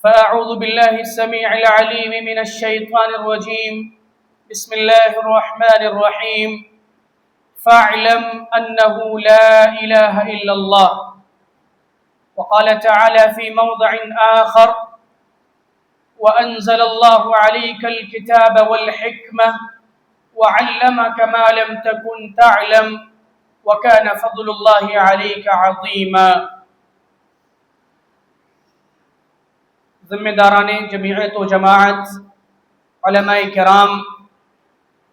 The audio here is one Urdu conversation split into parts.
فأعوذ بالله السميع العليم من الشيطان الرجيم. بسم الله الرحمن الرحيم. فاعلم أنه لا إله إلا الله. وقال تعالى في موضع آخر: وأنزل الله عليك الكتاب والحكمة وعلمك ما لم تكن تعلم وكان فضل الله عليك عظيما. ذمہ داران جمعیت و جماعت، علماء کرام،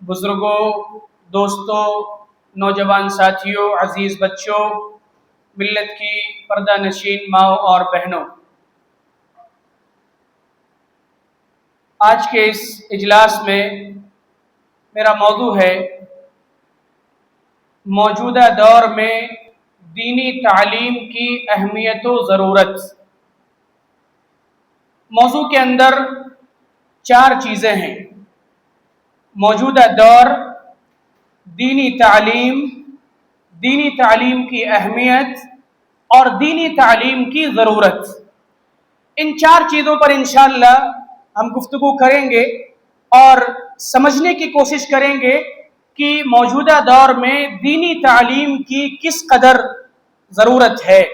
بزرگوں، دوستوں، نوجوان ساتھیوں، عزیز بچوں، ملت کی پردہ نشین ماؤں اور بہنوں، آج کے اس اجلاس میں میرا موضوع ہے موجودہ دور میں دینی تعلیم کی اہمیت و ضرورت. موضوع کے اندر 4 چیزیں ہیں: موجودہ دور، دینی تعلیم کی اہمیت اور دینی تعلیم کی ضرورت. ان 4 چیزوں پر انشاءاللہ ہم گفتگو کریں گے اور سمجھنے کی کوشش کریں گے کہ موجودہ دور میں دینی تعلیم کی کس قدر ضرورت ہے.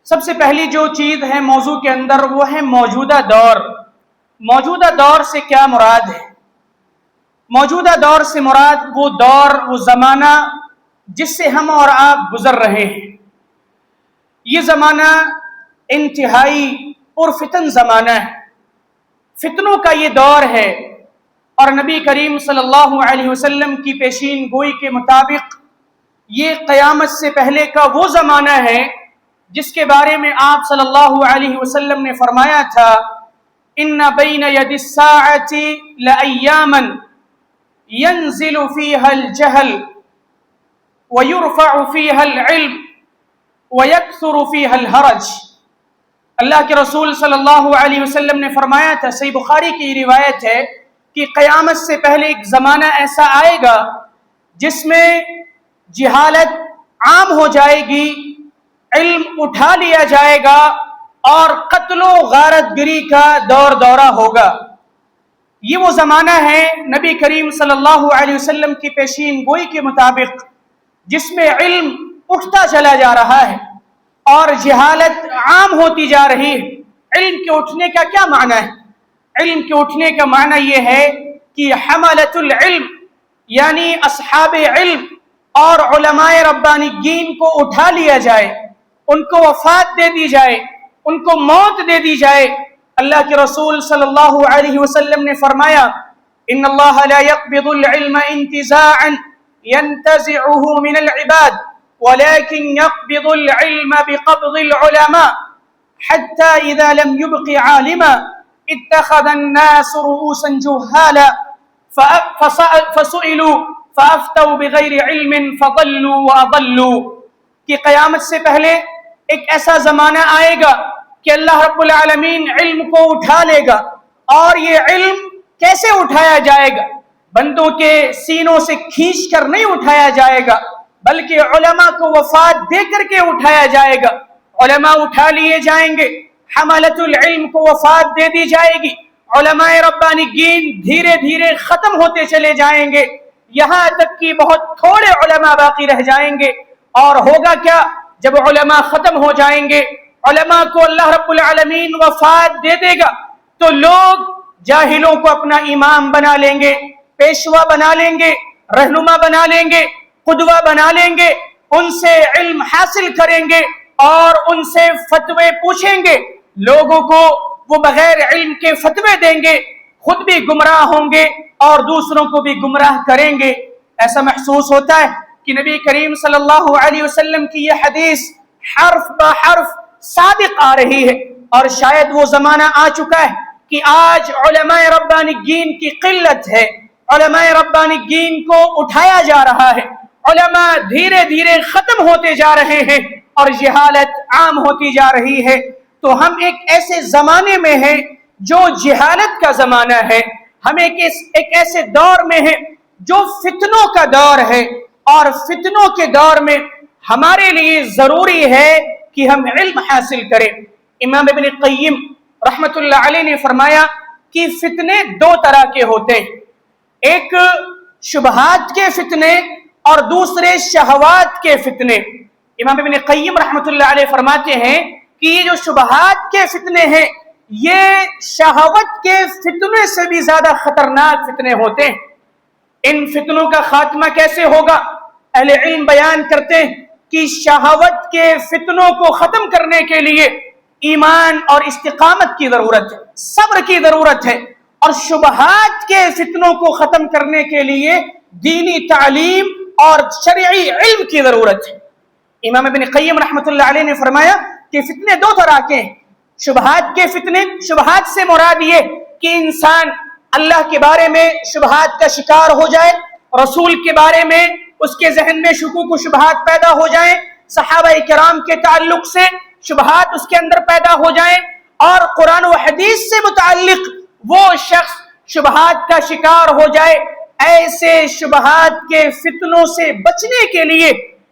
سب سے پہلی جو چیز ہے موضوع کے اندر وہ ہے موجودہ دور. موجودہ دور سے کیا مراد ہے؟ موجودہ دور سے مراد وہ دور، وہ زمانہ جس سے ہم اور آپ گزر رہے ہیں. یہ زمانہ انتہائی پرفتن زمانہ ہے، فتنوں کا یہ دور ہے، اور نبی کریم صلی اللہ علیہ وسلم کی پیشین گوئی کے مطابق یہ قیامت سے پہلے کا وہ زمانہ ہے جس کے بارے میں آپ صلی اللہ علیہ وسلم نے فرمایا تھا: ان بین ید الساعۃ لایاما ينزل فيها الجهل ويرفع فيها العلم ويكثر فيها الحرج. اللہ کے رسول صلی اللہ علیہ وسلم نے فرمایا تھا، صحیح بخاری کی روایت ہے، کہ قیامت سے پہلے ایک زمانہ ایسا آئے گا جس میں جہالت عام ہو جائے گی، علم اٹھا لیا جائے گا اور قتل و غارت گری کا دورہ ہوگا. یہ وہ زمانہ ہے نبی کریم صلی اللہ علیہ وسلم کی پیشین گوئی کے مطابق جس میں علم اٹھتا چلا جا رہا ہے اور جہالت عام ہوتی جا رہی ہے. علم کے اٹھنے کا کیا معنی ہے؟ علم کے اٹھنے کا معنی یہ ہے کہ حملۃ العلم یعنی اصحاب علم اور علماء ربانیین کو اٹھا لیا جائے، ان کو وفات دے دی جائے، ان کو موت دے دی جائے. اللہ کے رسول صلی اللہ علیہ وسلم نے فرمایا: ان اللہ لا يقبض العلم انتزاعا ينتزعه من العباد ولكن يقبض العلم بقبض العلماء حتى اذا لم يبق عالما اتخذ الناس رؤوسا جهالا فسئلوا فافتوا بغیر علم فضلوا واضلوا. کہ قیامت سے پہلے ایک ایسا زمانہ آئے گا کہ اللہ رب العالمین علم کو اٹھا لے گا. اور یہ علم کیسے اٹھایا جائے گا؟ بندوں کے سینوں سے کھینچ کر نہیں اٹھایا جائے گا، بلکہ علماء کو وفات دے کر کے اٹھایا جائے گا. علماء اٹھا لیے جائیں گے، حملۃ العلم کو وفات دے دی جائے گی، علماء ربانیین دھیرے دھیرے ختم ہوتے چلے جائیں گے، یہاں تک کہ بہت تھوڑے علماء باقی رہ جائیں گے. اور ہوگا کیا جب علماء ختم ہو جائیں گے، علماء کو اللہ رب العالمین وفات دے دے گا، تو لوگ جاہلوں کو اپنا امام بنا لیں گے، پیشوا بنا لیں گے، رہنما بنا لیں گے، قدوہ بنا لیں گے، ان سے علم حاصل کریں گے اور ان سے فتوے پوچھیں گے. لوگوں کو وہ بغیر علم کے فتوے دیں گے، خود بھی گمراہ ہوں گے اور دوسروں کو بھی گمراہ کریں گے. ایسا محسوس ہوتا ہے کہ نبی کریم صلی اللہ علیہ وسلم کی یہ حدیث حرف بہ حرف صادق آ رہی ہے. اور شاید وہ زمانہ آ چکا ہے کہ آج علماء ربانیین کی قلت ہے، علماء ربانیین کو اٹھایا جا رہا ہے، علماء دھیرے دھیرے ختم ہوتے جا رہے ہیں اور جہالت عام ہوتی جا رہی ہے. تو ہم ایک ایسے زمانے میں ہیں جو جہالت کا زمانہ ہے، ہم ایک ایسے دور میں ہیں جو فتنوں کا دور ہے، اور فتنوں کے دور میں ہمارے لیے ضروری ہے کہ ہم علم حاصل کریں. امام ابن قیم رحمت اللہ علیہ نے فرمایا کہ فتنے دو طرح کے ہوتے ہیں، ایک شبہات کے فتنے اور دوسرے شہوات کے فتنے۔ امام ابن قیم رحمت اللہ علیہ فرماتے ہیں کہ یہ جو شبہات کے فتنے ہیں یہ شہوت کے فتنے سے بھی زیادہ خطرناک فتنے ہوتے ہیں۔ ان فتنوں کا خاتمہ کیسے ہوگا؟ اہل علم بیان کرتے ہیں کہ شہوت کے فتنوں کو ختم کرنے کے لیے ایمان اور استقامت کی ضرورت ہے، صبر کی ضرورت ہے، اور شبہات کے فتنوں کو ختم کرنے کے لیے دینی تعلیم اور شرعی علم کی ضرورت ہے۔ امام ابن قیم رحمت اللہ علیہ نے فرمایا کہ فتنے دو طرح کے ہیں۔ شبہات کے فتنے، شبہات سے مراد یہ کہ انسان اللہ کے بارے میں شبہات کا شکار ہو جائے، رسول کے بارے میں اس کے ذہن میں شکوک و شبہات پیدا ہو جائیں، صحابہ کرام کے تعلق سے شبہات اس کے اندر پیدا ہو جائیں، اور قرآن و حدیث سے متعلق وہ شخص شبہات کا شکار ہو جائے۔ ایسے شبہات کے فتنوں سے بچنے کے لیے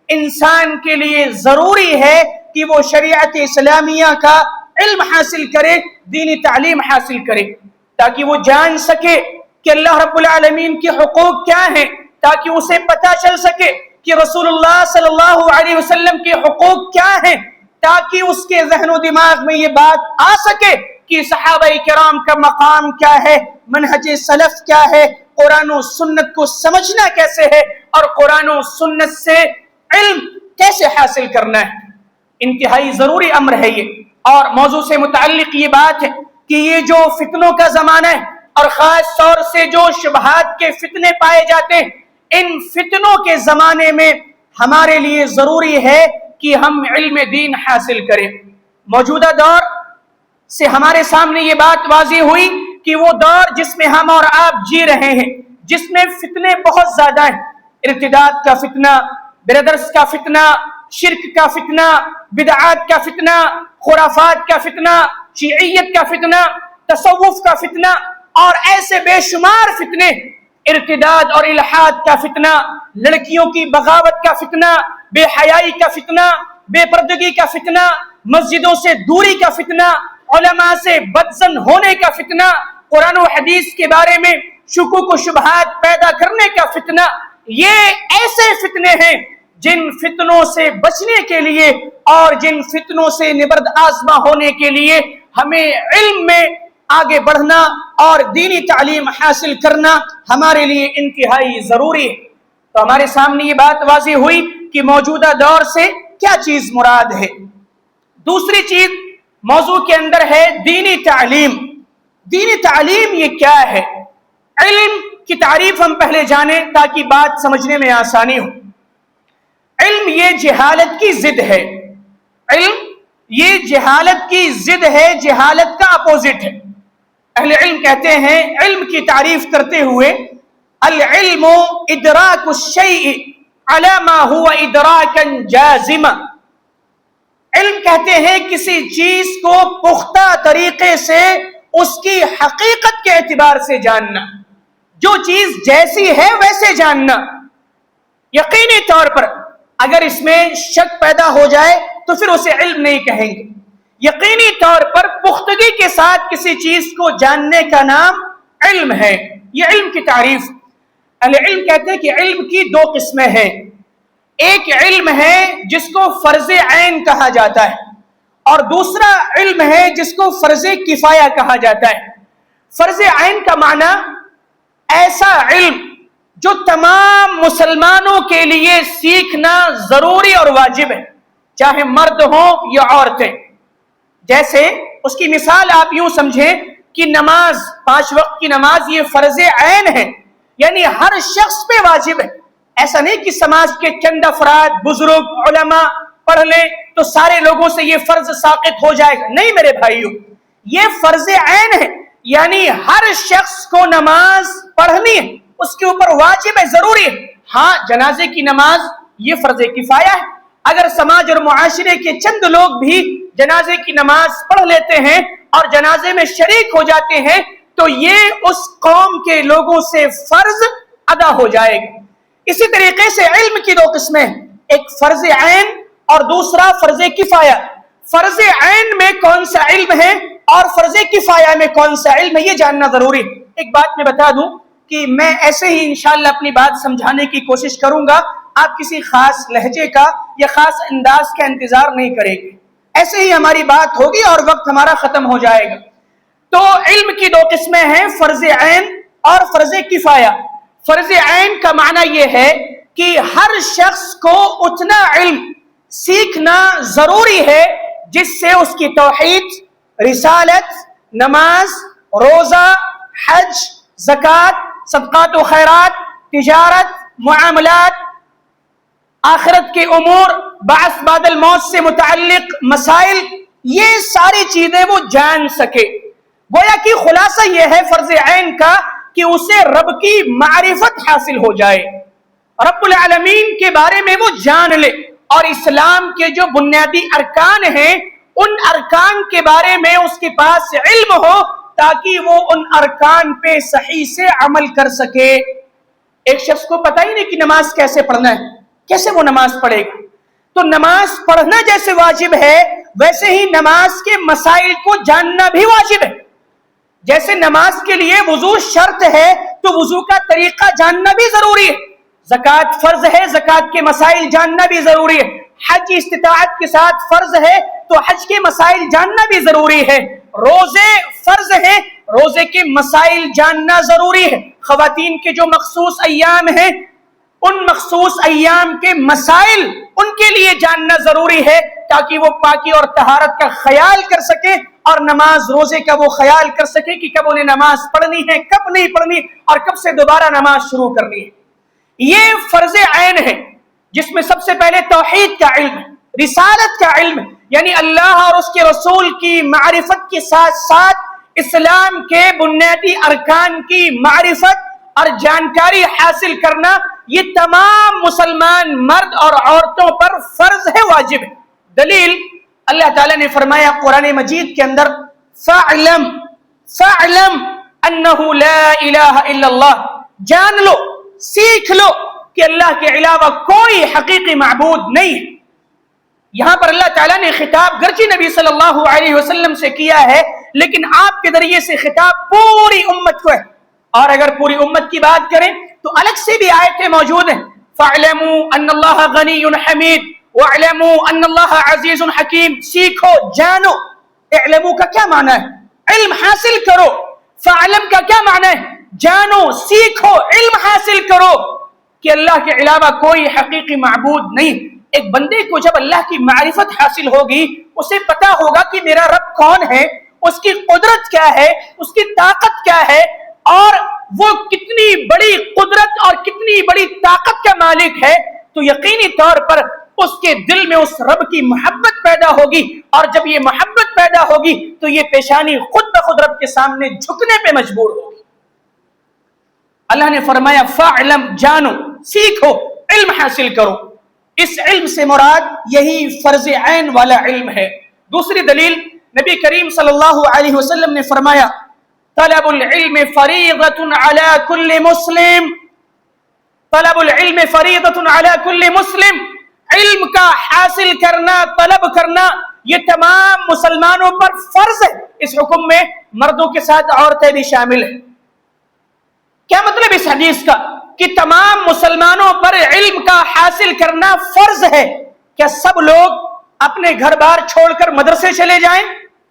انسان کے لیے ضروری ہے کہ وہ شریعت اسلامیہ کا علم حاصل کرے، دینی تعلیم حاصل کرے، تاکہ وہ جان سکے کہ اللہ رب العالمین کے حقوق کیا ہیں، تاکہ اسے پتہ چل سکے کہ رسول اللہ صلی اللہ علیہ وسلم کے حقوق کیا ہیں، تاکہ اس کے ذہن و دماغ میں یہ بات آ سکے کہ صحابہ کرام کا مقام کیا ہے، منہج سلف کیا ہے، قرآن و سنت کو سمجھنا کیسے ہے، اور قرآن و سنت سے علم کیسے حاصل کرنا ہے۔ انتہائی ضروری امر ہے یہ، اور موضوع سے متعلق یہ بات ہے کہ یہ جو فتنوں کا زمانہ ہے، اور خاص طور سے جو شبہات کے فتنے پائے جاتے ہیں، ان فتنوں کے زمانے میں ہمارے لیے ضروری ہے کہ ہم علم دین حاصل کریں۔ موجودہ دور سے ہمارے سامنے یہ بات واضح ہوئی کہ وہ دور جس میں ہم اور آپ جی رہے ہیں، جس میں فتنے بہت زیادہ ہیں، ارتداد کا فتنہ، برادرز کا فتنہ، شرک کا فتنہ، بدعات کا فتنہ، خرافات کا فتنہ، شیعیت کا فتنہ، تصوف کا فتنہ، اور ایسے بے شمار فتنے، ارتداد اور الحاد کا فتنہ، لڑکیوں کی بغاوت کا فتنہ، بے حیائی کا فتنہ، بے پردگی کا فتنہ، مسجدوں سے دوری کا فتنہ، علماء سے بدظن ہونے کا فتنہ، قرآن و حدیث کے بارے میں شکوک و شبہات پیدا کرنے کا فتنہ، یہ ایسے فتنے ہیں جن فتنوں سے بچنے کے لیے اور جن فتنوں سے نبرد آزما ہونے کے لیے ہمیں علم میں آگے بڑھنا اور دینی تعلیم حاصل کرنا ہمارے لیے انتہائی ضروری ہے۔ تو ہمارے سامنے یہ بات واضح ہوئی کہ موجودہ دور سے کیا چیز مراد ہے۔ دوسری چیز موضوع کے اندر ہے دینی تعلیم۔ دینی تعلیم یہ کیا ہے؟ علم کی تعریف ہم پہلے جانیں تاکہ بات سمجھنے میں آسانی ہو۔ علم یہ جہالت کی ضد ہے، علم یہ جہالت کی ضد ہے، جہالت کا اپوزٹ ہے۔ اہل علم کہتے ہیں علم کی تعریف کرتے ہوئے العلم ادراک الشیء علی ما هو ادراکا جازما، علم کہتے ہیں کسی چیز کو پختہ طریقے سے اس کی حقیقت کے اعتبار سے جاننا، جو چیز جیسی ہے ویسے جاننا۔ یقینی طور پر اگر اس میں شک پیدا ہو جائے تو پھر اسے علم نہیں کہیں گے۔ یقینی طور پر پختگی کے ساتھ کسی چیز کو جاننے کا نام علم ہے، یہ علم کی تعریف۔ اہل علم کہتے ہیں کہ علم کی دو قسمیں ہیں، ایک علم ہے جس کو فرض عین کہا جاتا ہے، اور دوسرا علم ہے جس کو فرض کفایہ کہا جاتا ہے۔ فرض عین کا معنی ایسا علم جو تمام مسلمانوں کے لیے سیکھنا ضروری اور واجب ہے، چاہے مرد ہوں یا عورتیں۔ جیسے اس کی مثال آپ یوں سمجھیں کہ نماز، 5 وقت کی نماز یہ فرض عین ہے، یعنی ہر شخص پہ واجب ہے۔ ایسا نہیں کہ سماج کے چند افراد، بزرگ، علماء پڑھ لیں تو سارے لوگوں سے یہ فرض ساقط ہو جائے گا، نہیں میرے بھائیوں، یہ فرض عین ہے، یعنی ہر شخص کو نماز پڑھنی ہے، اس کے اوپر واجب ہے، ضروری ہے۔ ہاں جنازے کی نماز یہ فرض کفایہ ہے، اگر سماج اور معاشرے کے چند لوگ بھی جنازے کی نماز پڑھ لیتے ہیں اور جنازے میں شریک ہو جاتے ہیں تو یہ اس قوم کے لوگوں سے فرض ادا ہو جائے گا۔ اسی طریقے سے علم کی دو قسمیں ہیں، ایک فرض عین اور دوسرا فرض کفایہ۔ فرض عین میں کون سا علم ہے اور فرض کفایہ میں کون سا علم ہے، یہ جاننا ضروری ہے۔ ایک بات میں بتا دوں کہ میں ایسے ہی انشاءاللہ اپنی بات سمجھانے کی کوشش کروں گا، آپ کسی خاص لہجے کا یا خاص انداز کا انتظار نہیں کریں گے، ایسے ہی ہماری بات ہوگی اور وقت ہمارا ختم ہو جائے گا۔ تو علم کی دو قسمیں ہیں، فرض عین اور فرض کفایہ۔ فرض عین کا معنی یہ ہے کہ ہر شخص کو اتنا علم سیکھنا ضروری ہے جس سے اس کی توحید، رسالت، نماز، روزہ، حج، زکوٰۃ، صدقات و خیرات، تجارت، معاملات، آخرت کے امور، بعث بعد الموت سے متعلق مسائل، یہ ساری چیزیں وہ جان سکے۔ گویا کہ خلاصہ یہ ہے فرض عین کا کہ اسے رب کی معرفت حاصل ہو جائے، رب العالمین کے بارے میں وہ جان لے، اور اسلام کے جو بنیادی ارکان ہیں ان ارکان کے بارے میں اس کے پاس علم ہو تاکہ وہ ان ارکان پہ صحیح سے عمل کر سکے۔ ایک شخص کو پتہ ہی نہیں کہ نماز کیسے پڑھنا ہے، کیسے وہ نماز پڑھے گا؟ تو نماز پڑھنا جیسے واجب ہے ویسے ہی نماز کے مسائل کو جاننا بھی واجب ہے۔ جیسے نماز کے لیے وضو شرط ہے تو وضو کا طریقہ جاننا بھی ضروری ہے، زکوٰۃ فرض ہے، زکوٰۃ کے مسائل جاننا بھی ضروری ہے، حج استطاعت کے ساتھ فرض ہے تو حج کے مسائل جاننا بھی ضروری ہے، روزے فرض ہیں، روزے کے مسائل جاننا ضروری ہے، خواتین کے جو مخصوص ایام ہیں ان مخصوص ایام کے مسائل ان کے لیے جاننا ضروری ہے تاکہ وہ پاکی اور طہارت کا خیال کر سکے اور نماز روزے کا وہ خیال کر سکے کہ کب انہیں نماز پڑھنی ہے، کب نہیں پڑھنی، اور کب سے دوبارہ نماز شروع کرنی ہے۔ یہ فرض عین ہے جس میں سب سے پہلے توحید کا علم ہے، رسالت کا علم ہے، یعنی اللہ اور اس کے رسول کی معرفت کے ساتھ ساتھ اسلام کے بنیادی ارکان کی معرفت اور جانکاری حاصل کرنا، یہ تمام مسلمان مرد اور عورتوں پر فرض ہے، واجب ہے۔ دلیل اللہ تعالیٰ نے فرمایا قرآن مجید کے اندر فَاعْلَمْ أَنَّهُ لَا إِلَهَ إِلَّا اللَّهُ، جان لو، سیکھ لو کہ اللہ کے علاوہ کوئی حقیقی معبود نہیں ہے۔ یہاں پر اللہ تعالیٰ نے خطاب گرچہ نبی صلی اللہ علیہ وسلم سے کیا ہے لیکن آپ کے ذریعے سے خطاب پوری امت کو ہے، اور اگر پوری امت کی بات کریں تو الگ سے بھی آیتیں موجود ہیں، فَاعْلَمُوا أَنَّ اللَّهَ غَنِيٌّ حَمِيدٌ وَاعْلَمُوا أَنَّ اللَّهَ عَزِيزٌ حَكِيمٌ۔ سیکھو، جانو۔ اعلموا کا کیا معنی ہے؟ علم حاصل کرو۔ فَاعْلَم کا کیا معنی ہے؟ جانو، سیکھو، علم حاصل کرو کہ اللہ کے علاوہ کوئی حقیقی معبود نہیں۔ ایک بندے کو جب اللہ کی معرفت حاصل ہوگی اسے پتا ہوگا کہ میرا رب کون ہے، اس کی قدرت کیا ہے، اس کی طاقت کیا ہے، اور وہ کتنی بڑی قدرت اور کتنی بڑی طاقت کا مالک ہے، تو یقینی طور پر اس کے دل میں اس رب کی محبت پیدا ہوگی، اور جب یہ محبت پیدا ہوگی تو یہ پیشانی خود بخود رب کے سامنے جھکنے پہ مجبور ہوگی۔ اللہ نے فرمایا فَاعْلَمْ، جانو، سیکھو، علم حاصل کرو۔ اس علم سے مراد یہی فرض عین والا علم ہے۔ دوسری دلیل نبی کریم صلی اللہ علیہ وسلم نے فرمایا طلب العلم فریضۃ علی کل مسلم، طلب العلم فریضۃ علی کل مسلم، علم کا حاصل کرنا، طلب کرنا یہ تمام مسلمانوں پر فرض ہے۔ اس حکم میں مردوں کے ساتھ عورتیں بھی شامل ہیں۔ کیا مطلب اس حدیث کا؟ کہ تمام مسلمانوں پر علم کا حاصل کرنا فرض ہے۔ کیا سب لوگ اپنے گھر بار چھوڑ کر مدرسے چلے جائیں؟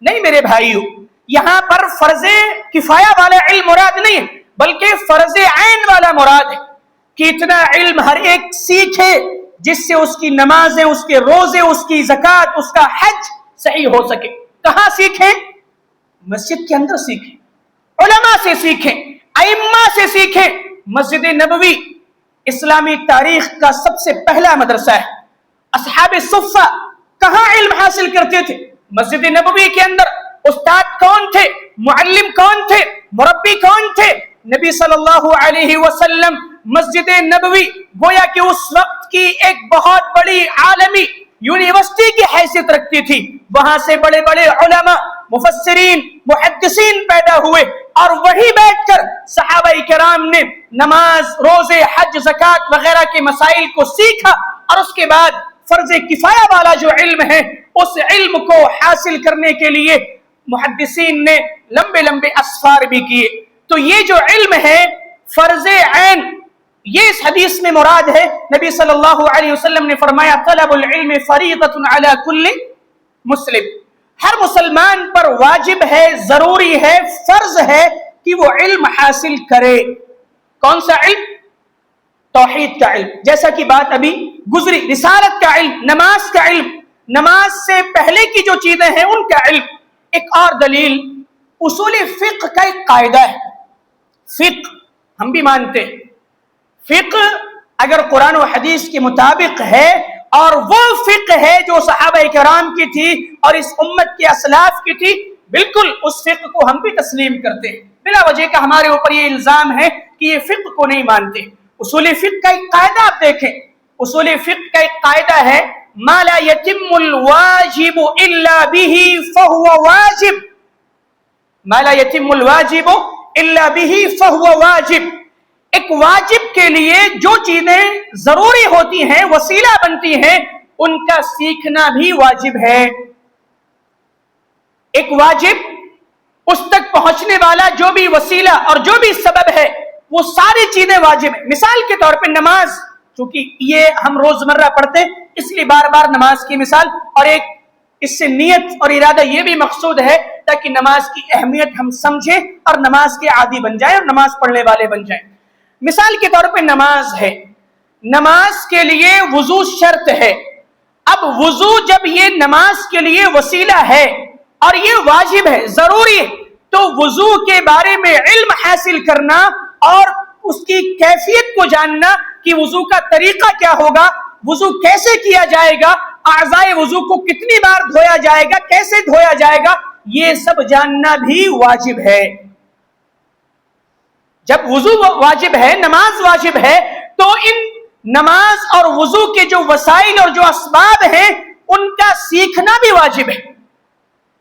نہیں میرے بھائیو، یہاں پر فرض کفایہ والا علم مراد نہیں ہے بلکہ فرض عین والا مراد ہے کہ اتنا علم ہر ایک سیکھے جس سے اس کی نمازیں، اس کے روزے، اس کی زکوٰۃ، اس کا حج صحیح ہو سکے۔ کہاں سیکھیں؟ مسجد کے اندر سیکھیں، علماء سے سیکھیں، ائمہ سے سیکھیں۔ مسجد نبوی اسلامی تاریخ کا سب سے پہلا مدرسہ ہے۔ اصحاب صفہ کہاں علم حاصل کرتے تھے؟ مسجد نبوی کے اندر۔ استاد کون تھے؟ معلم کون تھے؟ مربی کون تھے؟ نبی صلی اللہ علیہ وسلم۔ مسجد نبوی گویا کہ اس وقت کی ایک بہت بڑی عالمی یونیورسٹی کی حیثیت رکھتی تھی، وہاں سے بڑے بڑے علماء، مفسرین، محدثین پیدا ہوئے، اور وہی بیٹھ کر صحابہ کرام نے نماز، روزے، حج، زکوٰۃ وغیرہ کے مسائل کو سیکھا، اور اس کے بعد فرض کفایہ والا جو علم ہے اس علم کو حاصل کرنے کے لیے محدثین نے لمبے لمبے اسفار بھی کیے. تو یہ جو علم ہے فرض عین، یہ اس حدیث میں مراد ہے. نبی صلی اللہ علیہ وسلم نے فرمایا طلب العلم فریضۃ علی کل مسلم، ہر مسلمان پر واجب ہے، ضروری ہے، فرض ہے کہ وہ علم حاصل کرے. کون سا علم؟ توحید کا علم، جیسا کہ بات ابھی گزری. رسالت کا علم، نماز کا علم، نماز سے پہلے کی جو چیزیں ہیں ان کا علم. ایک اور دلیل اصول فقہ کا ایک قاعدہ ہے. فقہ ہم بھی مانتے ہیں، فقہ اگر قرآن و حدیث کے مطابق ہے اور وہ فقہ ہے جو صحابہ کرام کی تھی اور اس امت کے اسلاف کی تھی، بالکل اس فقہ کو ہم بھی تسلیم کرتے ہیں. بلا وجہ کا ہمارے اوپر یہ الزام ہے کہ یہ فقہ کو نہیں مانتے. اصول فقہ کا ایک قاعدہ آپ دیکھیں، اصول فقہ کا ایک قاعدہ ہے ما لا يتم الواجب الا به فهو واجب، ما لا يتم الواجب الا به فهو واجب. ایک واجب کے لیے جو چیزیں ضروری ہوتی ہیں، وسیلہ بنتی ہیں، ان کا سیکھنا بھی واجب ہے. ایک واجب اس تک پہنچنے والا جو بھی وسیلہ اور جو بھی سبب ہے وہ ساری چیزیں واجب ہیں. مثال کے طور پہ نماز، چونکہ یہ ہم روزمرہ پڑھتے ہیں اس لیے بار بار نماز کی مثال، اور ایک اس سے نیت اور ارادہ یہ بھی مقصود ہے تاکہ نماز کی اہمیت ہم سمجھیں اور نماز کے عادی بن جائیں اور نماز پڑھنے والے بن جائیں. مثال کے طور پہ نماز ہے، نماز کے لیے وضو شرط ہے. اب وضو جب یہ نماز کے لیے وسیلہ ہے اور یہ واجب ہے، ضروری ہے، تو وضو کے بارے میں علم حاصل کرنا اور اس کی کیفیت کو جاننا کہ وضو کا طریقہ کیا ہوگا، وضو کیسے کیا جائے گا، اعضائے وضو کو کتنی بار دھویا جائے گا، کیسے دھویا جائے گا، یہ سب جاننا بھی واجب ہے. جب وضو واجب ہے، نماز واجب ہے، تو ان نماز اور وضو کے جو وسائل اور جو اسباب ہیں ان کا سیکھنا بھی واجب ہے.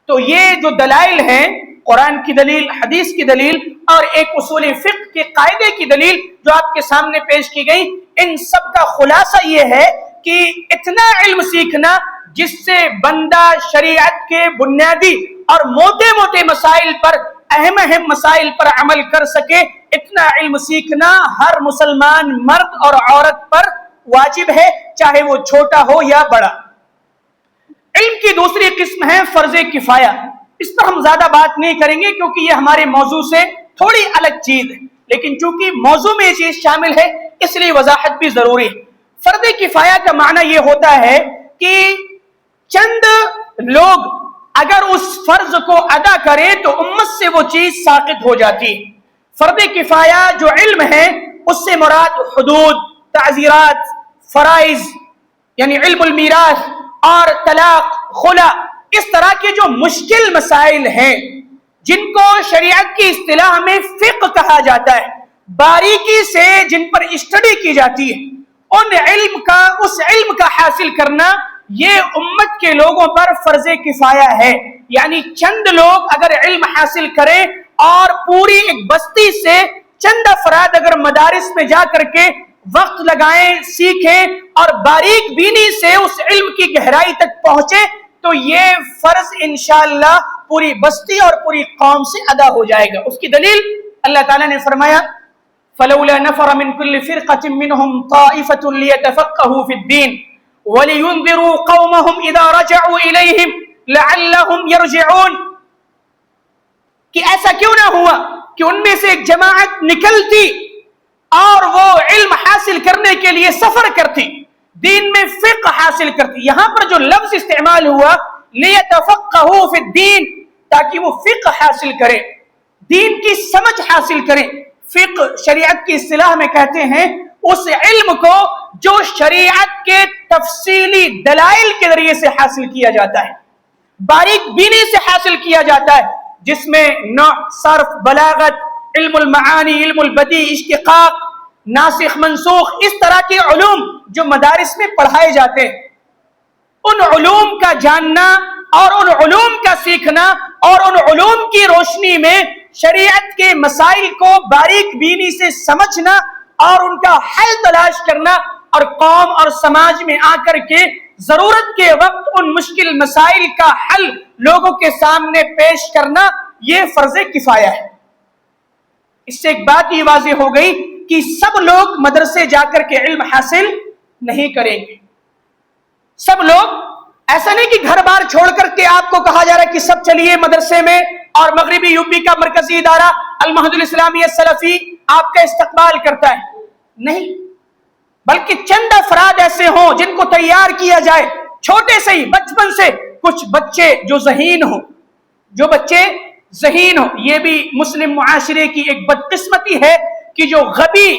تو یہ جو دلائل ہیں، قرآن کی دلیل، حدیث کی دلیل اور ایک اصول فقہ کے قاعدے کی دلیل جو آپ کے سامنے پیش کی گئی، ان سب کا خلاصہ یہ ہے کہ اتنا علم سیکھنا جس سے بندہ شریعت کے بنیادی اور موٹے موٹے مسائل پر، اہم اہم مسائل پر عمل کر سکے، اتنا علم سیکھنا ہر مسلمان مرد اور عورت پر واجب ہے، چاہے وہ چھوٹا ہو یا بڑا. علم کی دوسری قسم ہے فرض کفایہ. اس پر ہم زیادہ بات نہیں کریں گے کیونکہ یہ ہمارے موضوع سے تھوڑی الگ چیز ہے، لیکن چونکہ موضوع میں یہ چیز شامل ہے اس لیے وضاحت بھی ضروری ہے. فرض کفایہ کا معنی یہ ہوتا ہے کہ چند لوگ اگر اس فرض کو ادا کریں تو امت سے وہ چیز ساقط ہو جاتی ہے. فرض کفایہ جو علم ہے اس سے مراد حدود، تعزیرات، فرائض یعنی علم المیراث اور طلاق، خلا، اس طرح کے جو مشکل مسائل ہیں جن کو شریعت کی اصطلاح میں فقہ کہا جاتا ہے، باریکی سے جن پر اسٹڈی کی جاتی ہے، اس علم کا حاصل کرنا یہ امت کے لوگوں پر فرض کفایہ ہے. یعنی چند لوگ اگر علم حاصل کریں اور پوری ایک بستی سے چند افراد اگر مدارس میں جا کر کے وقت لگائیں، سیکھیں اور باریک بینی سے اس علم کی گہرائی تک پہنچے تو یہ فرض انشاءاللہ پوری بستی اور پوری قوم سے ادا ہو جائے گا. اس کی دلیل اللہ تعالیٰ نے فرمایا فَلَوْلَا نَفَرَ مِن كُلِّ فِرْقَةٍ مِّنْهُمْ طَائِفَةٌ لِيَتَفَقَّهُوا فِي الدِّينِ وَلِيُنذِرُوا قَوْمَهُمْ إِذَا رَجَعُوا إِلَيْهِمْ لَعَلَّهُمْ يَرْجِعُونَ. کہ ایسا کیوں نہ ہوا کہ ان میں سے ایک جماعت نکلتی اور وہ علم حاصل کرنے کے لیے سفر کرتی، دین میں فقہ حاصل کرتی. یہاں پر جو لفظ استعمال ہوا لِيَتَفَقَّهُوا فِي الدِّينِ، تاکہ وہ فقہ حاصل کرے، دین کی سمجھ حاصل کرے. فقہ شریعت کی اصطلاح میں کہتے ہیں اس علم کو جو شریعت کے تفصیلی دلائل کے ذریعے سے حاصل کیا جاتا ہے، باریک بینی سے حاصل کیا جاتا ہے، جس میں نحو، صرف، بلاغت، علم المعانی، علم البدیع، اشتقاق، ناسخ منسوخ، اس طرح کے علوم جو مدارس میں پڑھائے جاتے ہیں، ان علوم کا جاننا اور ان علوم کا سیکھنا اور ان علوم کی روشنی میں شریعت کے مسائل کو باریک بینی سے سمجھنا اور ان کا حل تلاش کرنا اور قوم اور سماج میں آ کر کے ضرورت کے وقت ان مشکل مسائل کا حل لوگوں کے سامنے پیش کرنا یہ فرض کفایہ ہے۔ اس سے ایک بات یہ واضح ہو گئی کہ سب لوگ مدرسے جا کر کے علم حاصل نہیں کریں گے۔ سب لوگ ایسا نہیں کہ گھر بار چھوڑ کر کے آپ کو کہا جا رہا ہے کہ سب چلیے مدرسے میں، اور مغربی یوپی کا مرکزی ادارہ المہد الاسلامی السلفی آپ کا استقبال کرتا ہے، نہیں، بلکہ چند افراد ایسے ہوں جن کو تیار کیا جائے چھوٹے سے ہی، بچپن سے، کچھ بچے جو ذہین ہوں، یہ بھی مسلم معاشرے کی ایک بدقسمتی ہے کہ جو غبی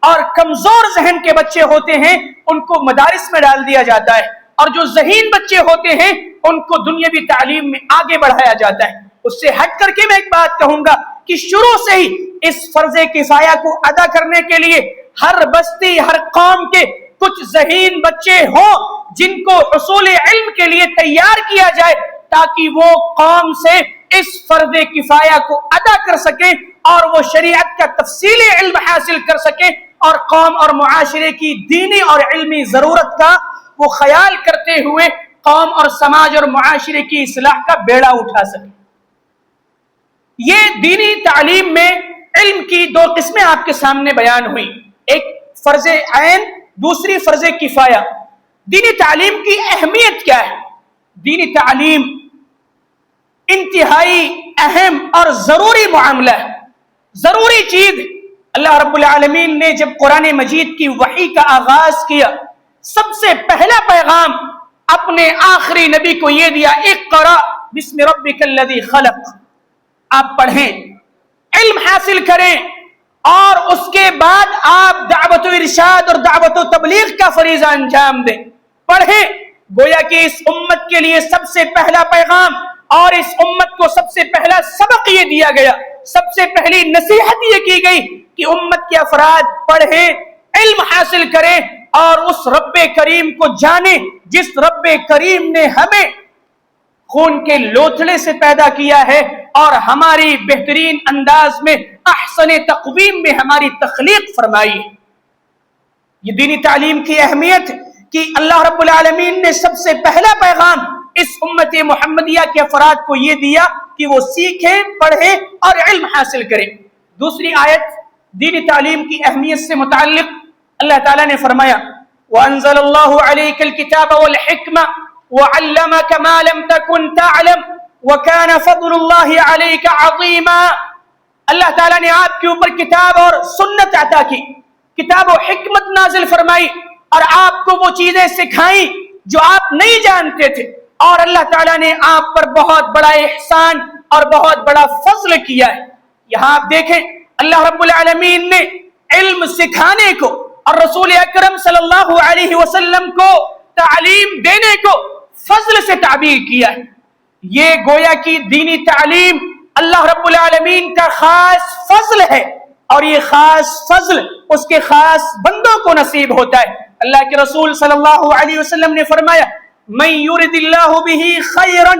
اور کمزور ذہن کے بچے ہوتے ہیں ان کو مدارس میں ڈال دیا جاتا ہے، اور جو ذہین بچے ہوتے ہیں ان کو دنیاوی تعلیم میں آگے بڑھایا جاتا ہے۔ اس سے ہٹ کر کے میں ایک بات کہوں گا کہ شروع سے ہی اس فرض کفایہ کو ادا کرنے کے لیے ہر بستی، ہر قوم کے کچھ ذہین بچے ہوں جن کو حصول علم کے لیے تیار کیا جائے، تاکہ وہ قوم سے اس فرض کفایہ کو ادا کر سکیں اور وہ شریعت کا تفصیلی علم حاصل کر سکیں، اور قوم اور معاشرے کی دینی اور علمی ضرورت کا وہ خیال کرتے ہوئے قوم اور سماج اور معاشرے کی اصلاح کا بیڑا اٹھا سکیں۔ یہ دینی تعلیم میں علم کی دو قسمیں آپ کے سامنے بیان ہوئی، ایک فرض عین، دوسری فرض کفایہ۔ دینی تعلیم کی اہمیت کیا ہے؟ دینی تعلیم انتہائی اہم اور ضروری معاملہ ہے، ضروری چیز۔ اللہ رب العالمین نے جب قرآن مجید کی وحی کا آغاز کیا، سب سے پہلا پیغام اپنے آخری نبی کو یہ دیا، اقرأ بسم ربک الذی خلق، آپ پڑھیں، علم حاصل کریں، اور اس کے بعد آپ دعوت و ارشاد اور دعوت و تبلیغ کا فریضہ انجام دیں، پڑھیں۔ گویا کہ اس امت کے لیے سب سے پہلا پیغام اور اس امت کو سب سے پہلا سبق یہ دیا گیا، سب سے پہلی نصیحت یہ کی گئی کہ امت کے افراد پڑھیں، علم حاصل کریں، اور اس رب کریم کو جانیں جس رب کریم نے ہمیں خون کے لوتھڑے سے پیدا کیا ہے اور ہماری بہترین انداز میں احسن تقویم میں ہماری تخلیق فرمائی ہے۔ یہ دینی تعلیم کی اہمیت کہ اللہ رب العالمین نے سب سے پہلا پیغام اس امت محمدیہ کے افراد کو یہ دیا کہ وہ سیکھیں، پڑھیں اور علم حاصل کریں۔ دوسری آیت دینی تعلیم کی اہمیت سے متعلق اللہ تعالیٰ نے فرمایا، وَأَنزَلَ اللَّهُ عَلَيْكَ الْكِتَابَ وَالْحِكْمَةَ وَعَلَّمَكَ مَا لَمْ تَكُنْ تَعْلَمْ وَكَانَ فَضْلُ اللَّهِ عَلَيْكَ عَظِيمًا۔ اللہ تعالیٰ نے آپ کے اوپر کتاب اور سنت عطا کی، کتاب و حکمت نازل فرمائی، اور آپ کو وہ چیزیں سکھائیں جو آپ نہیں جانتے تھے، اور اللہ تعالیٰ نے آپ پر بہت بڑا احسان اور بہت بڑا فضل کیا ہے۔ یہاں آپ دیکھیں اللہ رب العالمین نے علم سکھانے کو اور رسول اکرم صلی اللہ علیہ وسلم کو تعلیم دینے کو فضل سے تعبیر کیا ہے۔ یہ گویا کی دینی تعلیم اللہ رب العالمین کا خاص فضل ہے، اور یہ خاص فضل اس کے خاص بندوں کو نصیب ہوتا ہے۔ اللہ کے رسول صلی اللہ علیہ وسلم نے فرمایا، من یرد اللہ بہ خیرا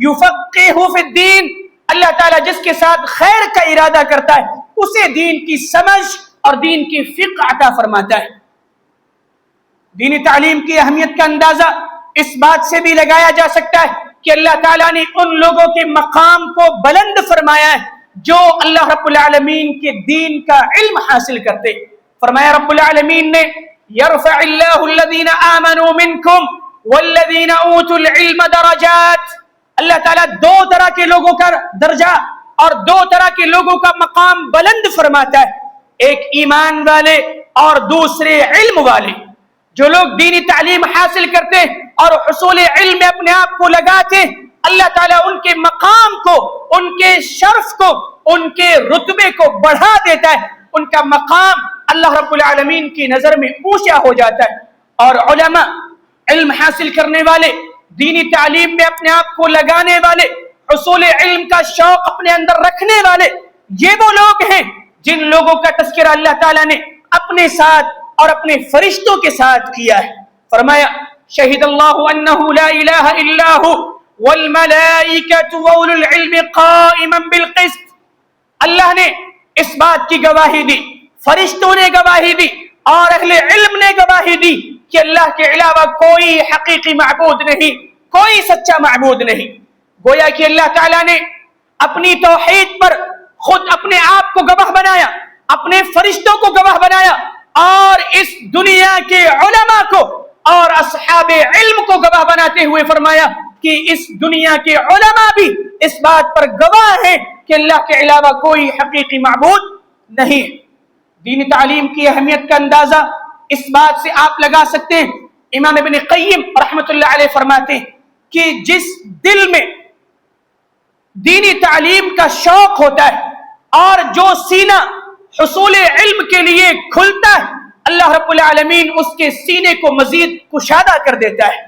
یفقہہ فی الدین، اللہ تعالیٰ جس کے ساتھ خیر کا ارادہ کرتا ہے اسے دین کی سمجھ اور دین کی فقہ عطا فرماتا ہے۔ دینی تعلیم کی اہمیت کا اندازہ اس بات سے بھی لگایا جا سکتا ہے کہ اللہ تعالیٰ نے ان لوگوں کے مقام کو بلند فرمایا ہے جو اللہ رب العالمین کے دین کا علم حاصل کرتے۔ فرمایا رب العالمین نے، یرفع اللہ الذین آمنوا منکم والذین اوتوا العلم درجات، اللہ تعالیٰ دو طرح کے لوگوں کا درجہ اور دو طرح کے لوگوں کا مقام بلند فرماتا ہے، ایک ایمان والے اور دوسرے علم والے۔ جو لوگ دینی تعلیم حاصل کرتے اور حصول علم میں اپنے آپ کو لگاتے، اللہ تعالیٰ ان کے مقام کو، ان کے شرف کو، ان کے رتبے کو بڑھا دیتا ہے، ان کا مقام اللہ رب العالمین کی نظر میں اونچا ہو جاتا ہے۔ اور علماء، علم حاصل کرنے والے، دینی تعلیم میں اپنے آپ کو لگانے والے، حصول علم کا شوق اپنے اندر رکھنے والے، یہ وہ لوگ ہیں جن لوگوں کا تذکرہ اللہ تعالیٰ نے اپنے ساتھ اور اپنے فرشتوں کے ساتھ کیا ہے۔ فرمایا، شہد اللہ انہ لا الہ الا ہو والملائکۃ واولو العلم قائما بالقسط، اللہ نے اس بات کی گواہی دی، فرشتوں نے گواہی دی اور اہل علم نے گواہی دی کہ اللہ کے علاوہ کوئی حقیقی معبود نہیں، کوئی سچا معبود نہیں۔ گویا کہ اللہ تعالیٰ نے اپنی توحید پر خود اپنے آپ کو گواہ بنایا، اپنے فرشتوں کو گواہ بنایا، اور اس دنیا کے علماء کو اور اصحاب علم کو گواہ بناتے ہوئے فرمایا کہ اس دنیا کے علماء بھی اس بات پر گواہ ہیں کہ اللہ کے علاوہ کوئی حقیقی معبود نہیں۔ دین تعلیم کی اہمیت کا اندازہ اس بات سے آپ لگا سکتے ہیں، امام ابن قیم رحمۃ اللہ علیہ فرماتے ہیں کہ جس دل میں دینی تعلیم کا شوق ہوتا ہے اور جو سینہ حصول علم کے لیے کھلتا ہے، اللہ رب العالمین اس کے سینے کو مزید کشادہ کر دیتا ہے،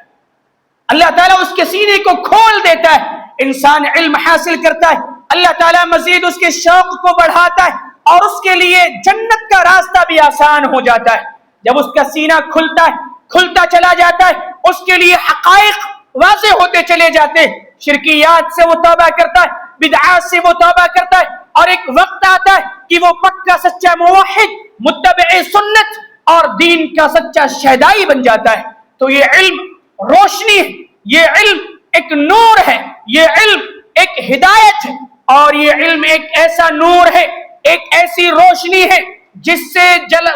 اللہ تعالیٰ اس کے سینے کو کھول دیتا ہے، انسان علم حاصل کرتا ہے، اللہ تعالیٰ مزید اس کے شوق کو بڑھاتا ہے اور اس کے لیے جنت کا راستہ بھی آسان ہو جاتا ہے۔ جب اس کا سینہ کھلتا چلا جاتا ہے، اس کے لیے حقائق واضح ہوتے چلے جاتے ہیں، شرکیات سے وہ توبہ کرتا ہے، بدعات سے وہ توبہ کرتا ہے، اور ایک وقت آتا ہے کہ وہ پکا سچا موحد، متبع سنت اور دین کا سچا شہدائی بن جاتا ہے۔ تو یہ علم روشنی ہے، یہ علم ایک نور ہے، یہ علم ایک ہدایت ہے، اور یہ علم ایک ایسا نور ہے، ایک ایسی روشنی ہے جس سے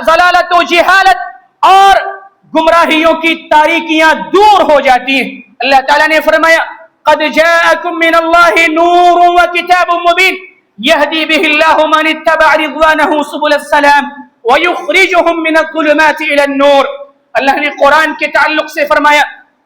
ضلالت و جہالت اور گمراہیوں کی تاریکیاں دور ہو جاتی ہیں۔ اللہ تعالیٰ نے فرمایا قد جاءکم من اللہ نور و کتاب مبین یہدی بہ اللہ من اتبع رضوانہ سبل السلام ویخرجہم من الظلمات الى النور۔ اللہ نے قرآن کے تعلق سے فرمایا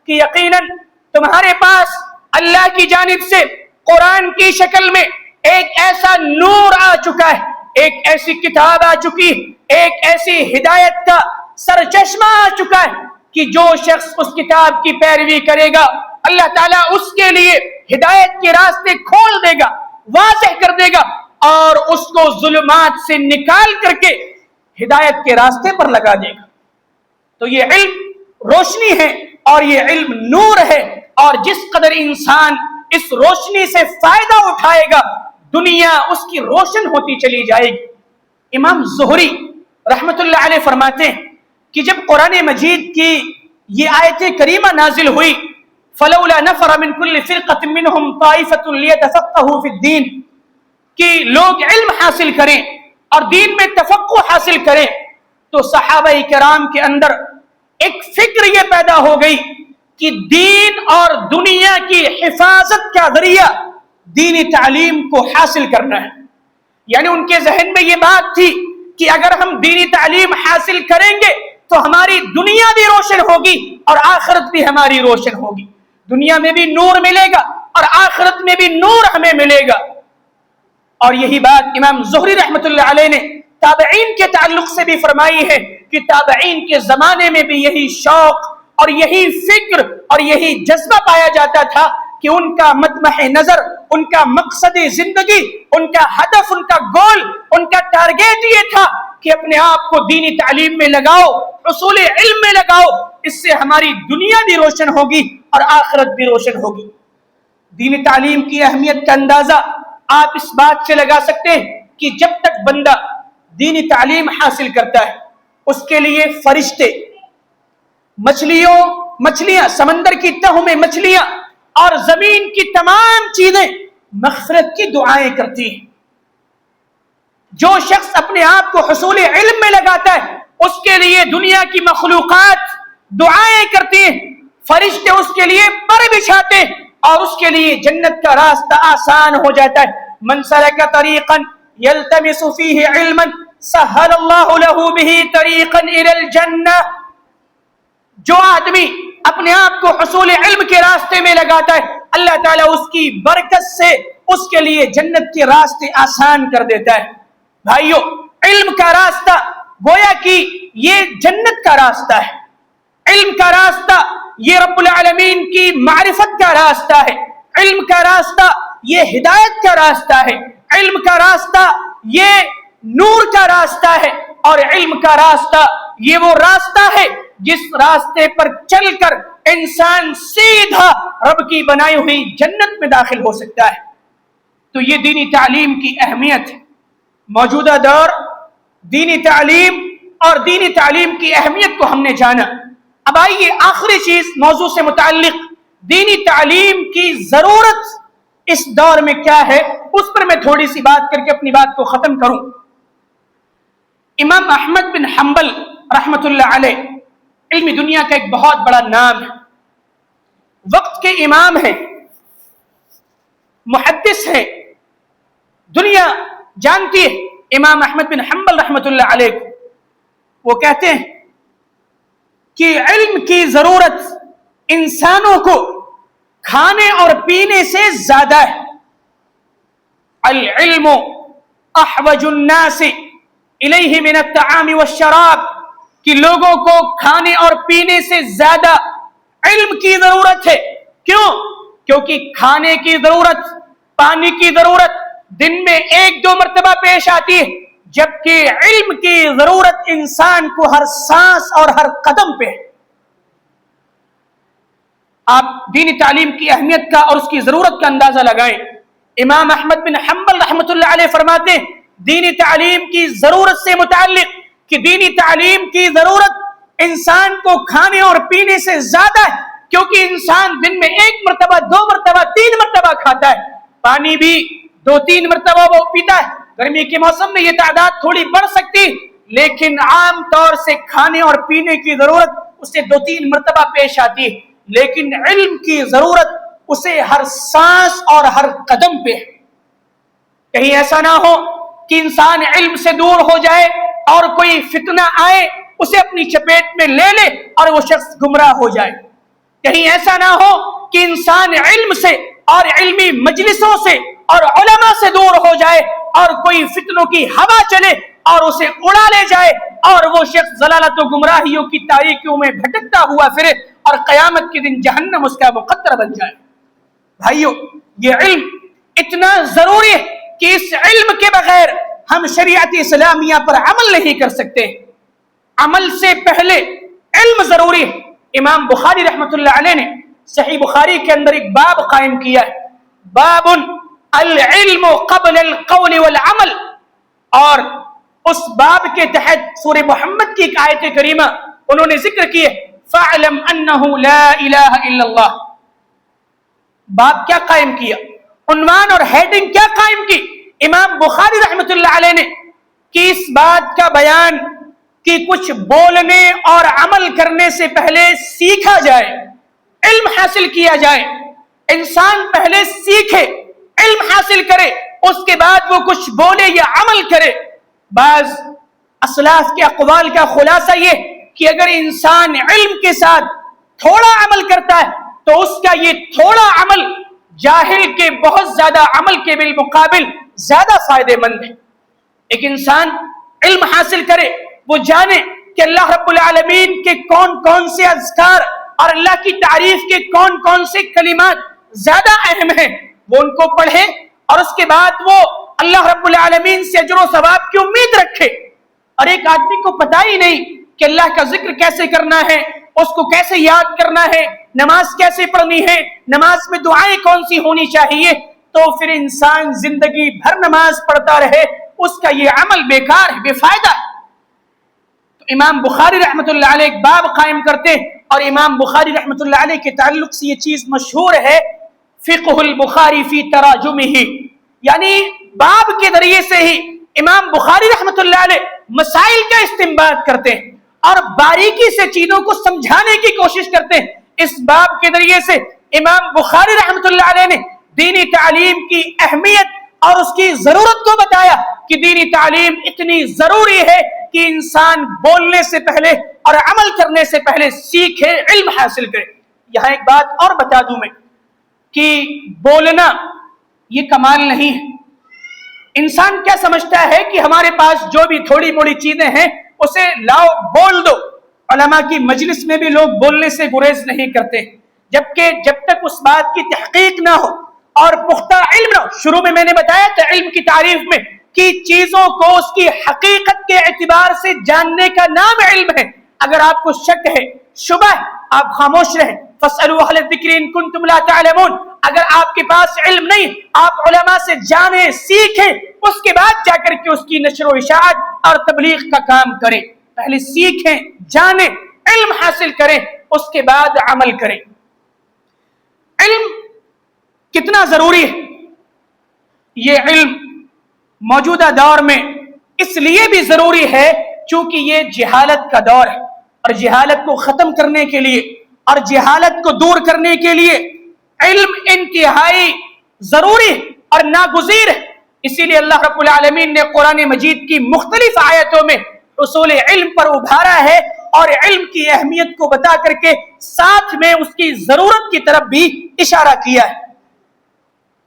کہ یقیناً تمہارے پاس اللہ کی جانب سے قرآن کی شکل میں ایک ایسا نور آ چکا ہے، ایک ایسی کتاب آ چکی، ایک ایسی ہدایت کا سرچشمہ آ چکا ہے کہ جو شخص اس کتاب کی پیروی کرے گا، اللہ تعالیٰ اس کے لیے ہدایت کے راستے کھول دے گا، واضح کر دے گا، اور اس کو ظلمات سے نکال کر کے ہدایت کے راستے پر لگا دے گا۔ تو یہ علم روشنی ہے اور یہ علم نور ہے، اور جس قدر انسان اس روشنی سے فائدہ اٹھائے گا، دنیا اس کی روشن ہوتی چلی جائے گی۔ امام زہری رحمت اللہ علیہ فرماتے ہیں کہ جب قرآن مجید کی یہ آیت کریمہ نازل ہوئی فلولا نفر من كل فرقة منهم طائفة ليتفقهوا في الدين، کہ لوگ علم حاصل کریں اور دین میں تفقہ حاصل کریں، تو صحابہ کرام کے اندر ایک فکر یہ پیدا ہو گئی کہ دین اور دنیا کی حفاظت کا ذریعہ دینی تعلیم کو حاصل کرنا ہے۔ یعنی ان کے ذہن میں یہ بات تھی کہ اگر ہم دینی تعلیم حاصل کریں گے تو ہماری دنیا بھی روشن ہوگی اور آخرت بھی ہماری روشن ہوگی، دنیا میں بھی نور ملے گا اور آخرت میں بھی نور ہمیں ملے گا۔ اور یہی بات امام زہری رحمت اللہ علیہ نے تابعین کے تعلق سے بھی فرمائی ہے کہ تابعین کے زمانے میں بھی یہی شوق اور یہی فکر اور یہی جذبہ پایا جاتا تھا کہ ان کا مطمح نظر، ان کا مقصد زندگی، ان کا ہدف، ان کا گول، ان کا ٹارگیٹ یہ تھا کہ اپنے آپ کو دینی تعلیم میں لگاؤ، حصول علم میں لگاؤ، اس سے ہماری دنیا بھی روشن ہوگی اور آخرت بھی روشن ہوگی۔ دینی تعلیم کی اہمیت کا اندازہ آپ اس بات سے لگا سکتے ہیں کہ جب تک بندہ دینی تعلیم حاصل کرتا ہے، اس کے لیے فرشتے، مچھلیاں، سمندر کی تہوں میں مچھلیاں اور زمین کی تمام چیزیں مغفرت کی دعائیں کرتی ہیں۔ جو شخص اپنے آپ کو حصول علم میں لگاتا ہے، اس کے لیے دنیا کی مخلوقات دعائیں کرتی ہیں، فرشتے اس کے لیے پر بچھاتے ہیں اور اس کے لیے جنت کا راستہ آسان ہو جاتا ہے۔ من سلک طریقا یلتمس فیہ علما سہل اللہ لہ بہ طریقا الی الجنہ۔ جو آدمی اپنے آپ کو حصول علم کے راستے میں لگاتا ہے، اللہ تعالیٰ اس کی برکت سے اس کے لیے جنت کے راستے آسان کر دیتا ہے۔ بھائیو، علم کا راستہ گویا کہ یہ جنت کا راستہ ہے، علم کا راستہ یہ رب العالمین کی معرفت کا راستہ ہے، علم کا راستہ یہ ہدایت کا راستہ ہے، علم کا راستہ یہ نور کا راستہ ہے، اور علم کا راستہ یہ وہ راستہ ہے جس راستے پر چل کر انسان سیدھا رب کی بنائی ہوئی جنت میں داخل ہو سکتا ہے۔ تو یہ دینی تعلیم کی اہمیت ہے۔ موجودہ دور دینی تعلیم اور دینی تعلیم کی اہمیت کو ہم نے جانا، اب آئیے آخری چیز موضوع سے متعلق دینی تعلیم کی ضرورت اس دور میں کیا ہے، اس پر میں تھوڑی سی بات کر کے اپنی بات کو ختم کروں۔ امام احمد بن حنبل رحمت اللہ علیہ علمی دنیا کا ایک بہت بڑا نام ہے، وقت کے امام ہیں، محدث ہیں، دنیا جانتی ہے امام احمد بن حنبل رحمت اللہ علیہ کو۔ وہ کہتے ہیں کہ علم کی ضرورت انسانوں کو کھانے اور پینے سے زیادہ ہے۔ العلم احوج الناس الیہ من الطعام والشراب، کہ لوگوں کو کھانے اور پینے سے زیادہ علم کی ضرورت ہے۔ کیوں؟ کیونکہ کھانے کی ضرورت، پانی کی ضرورت دن میں 1-2 مرتبہ پیش آتی ہے، جبکہ علم کی ضرورت انسان کو ہر سانس اور ہر قدم پہ ہے۔ آپ دینی تعلیم کی اہمیت کا اور اس کی ضرورت کا اندازہ لگائیں۔ امام احمد بن حنبل رحمت اللہ علیہ فرماتے ہیں دینی تعلیم کی ضرورت سے متعلق کہ دینی تعلیم کی ضرورت انسان کو کھانے اور پینے سے زیادہ ہے، کیونکہ انسان دن میں 1 مرتبہ 2 مرتبہ 3 مرتبہ کھاتا ہے، پانی بھی 2-3 مرتبہ وہ پیتا ہے۔ گرمی کے موسم میں یہ تعداد تھوڑی بڑھ سکتی، لیکن عام طور سے کھانے اور پینے کی ضرورت اسے 2-3 مرتبہ پیش آتی ہے، لیکن علم کی ضرورت اسے ہر سانس اور ہر قدم پہ ہے۔ کہیں ایسا نہ ہو کہ انسان علم سے دور ہو جائے اور کوئی فتنہ آئے اسے اپنی چپیٹ میں لے لے اور وہ شخص گمراہ ہو جائے۔ کہیں ایسا نہ ہو کہ انسان علم سے اور علمی مجلسوں سے اور علماء سے دور ہو جائے اور کوئی فتنوں کی ہوا چلے اور اسے اڑا لے جائے اور وہ شخص ضلالت و گمراہیوں کی تاریکیوں میں بھٹکتا ہوا پھرے اور قیامت کے دن جہنم اس کا مقدر بن جائے۔ بھائیو، یہ علم اتنا ضروری ہے کہ اس علم کے بغیر ہم شریعت اسلامیہ پر عمل نہیں کر سکتے۔ عمل سے پہلے علم ضروری ہے۔ امام بخاری رحمت اللہ علیہ نے صحیح بخاری کے اندر ایک باب قائم کیا ہے، باب العلم قبل القول والعمل، اور اس باب کے تحت سورہ محمد کی ایک آیت کریمہ انہوں نے ذکر کی ہے، فَاعْلَمْ أَنَّهُ لَا إِلَهَ إِلَّا اللَّهُ۔ باب کیا قائم کیا، عنوان اور ہیڈنگ کیا قائم کی؟ امام بخاری رحمت اللہ علیہ نے کہ اس بات کا بیان کہ کچھ بولنے اور عمل کرنے سے پہلے سیکھا جائے، علم حاصل کیا جائے، انسان پہلے سیکھے، علم حاصل کرے، اس کے بعد وہ کچھ بولے یا عمل کرے۔ بعض اسلاف کے اقوال کا خلاصہ یہ کہ اگر انسان علم کے ساتھ تھوڑا عمل کرتا ہے تو اس کا یہ تھوڑا عمل جاہل کے بہت زیادہ عمل کے بالمقابل زیادہ فائدے مند ہے۔ ایک انسان علم حاصل کرے، وہ جانے کہ اللہ رب العالمین کے کون کون سے اذکار اور اللہ کی تعریف کے کون کون سے کلمات زیادہ اہم ہیں، وہ ان کو پڑھے اور اس کے بعد وہ اللہ رب العالمین سے اجر و ثواب کی امید رکھے۔ اور ایک آدمی کو پتہ ہی نہیں کہ اللہ کا ذکر کیسے کرنا ہے، اس کو کیسے یاد کرنا ہے، نماز کیسے پڑھنی ہے، نماز میں دعائیں کون سی ہونی چاہیے، تو پھر انسان زندگی بھر نماز پڑھتا رہے، اس کا یہ عمل بیکار ہے، بے فائدہ ہے۔ تو امام بخاری رحمت اللہ علیہ ایک باب قائم کرتے ہیں، اور امام بخاری رحمت اللہ علیہ کے تعلق سے یہ چیز مشہور ہے، فقہ البخاری فی تراجمہ، یعنی باب کے ذریعے سے ہی امام بخاری رحمت اللہ علیہ مسائل کا استنباط کرتے ہیں اور باریکی سے چیزوں کو سمجھانے کی کوشش کرتے ہیں۔ اس باب کے ذریعے سے امام بخاری رحمت اللہ علیہ نے دینی تعلیم کی اہمیت اور اس کی ضرورت کو بتایا کہ دینی تعلیم اتنی ضروری ہے کہ انسان بولنے سے پہلے اور عمل کرنے سے پہلے سیکھے، علم حاصل کرے۔ یہاں ایک بات اور بتا دوں میں کہ بولنا یہ کمال نہیں ہے۔ انسان کیا سمجھتا ہے کہ ہمارے پاس جو بھی تھوڑی موڑی چیزیں ہیں اسے لاؤ بول دو۔ علماء کی مجلس میں بھی لوگ بولنے سے گریز نہیں کرتے، جبکہ جب تک اس بات کی تحقیق نہ ہو اور پختہ علم نہ ہو۔ شروع میں نے بتایا تھا علم کی تعریف میں کہ چیزوں کو اس کی حقیقت کے اعتبار سے جاننے کا نام علم ہے۔ اگر آپ کو شک ہے، شبہ ہے، آپ خاموش رہیں۔ فَاسْأَلُوا أَهْلَ الذِّكْرِ إِن كُنتُمْ لَا تَعْلَمُونَ۔ اگر آپ کے پاس علم نہیں، آپ علماء سے جانیں، سیکھیں، اس کے بعد جا کر کے اس کی نشر و اشاعت اور تبلیغ کا کام کریں۔ پہلے سیکھیں، جانیں، علم حاصل کریں، اس کے بعد عمل کریں. علم کتنا ضروری ہے؟ یہ علم موجودہ دور میں اس لیے بھی ضروری ہے چونکہ یہ جہالت کا دور ہے، اور جہالت کو ختم کرنے کے لیے اور جہالت کو دور کرنے کے لیے علم انتہائی ضروری اور ناگزیر ہے. اسی لیے اللہ رب العالمین نے قرآن مجید کی مختلف آیتوں میں اصول علم پر ابھارا ہے اور علم کی اہمیت کو بتا کر کے ساتھ میں اس کی ضرورت کی طرف بھی اشارہ کیا ہے.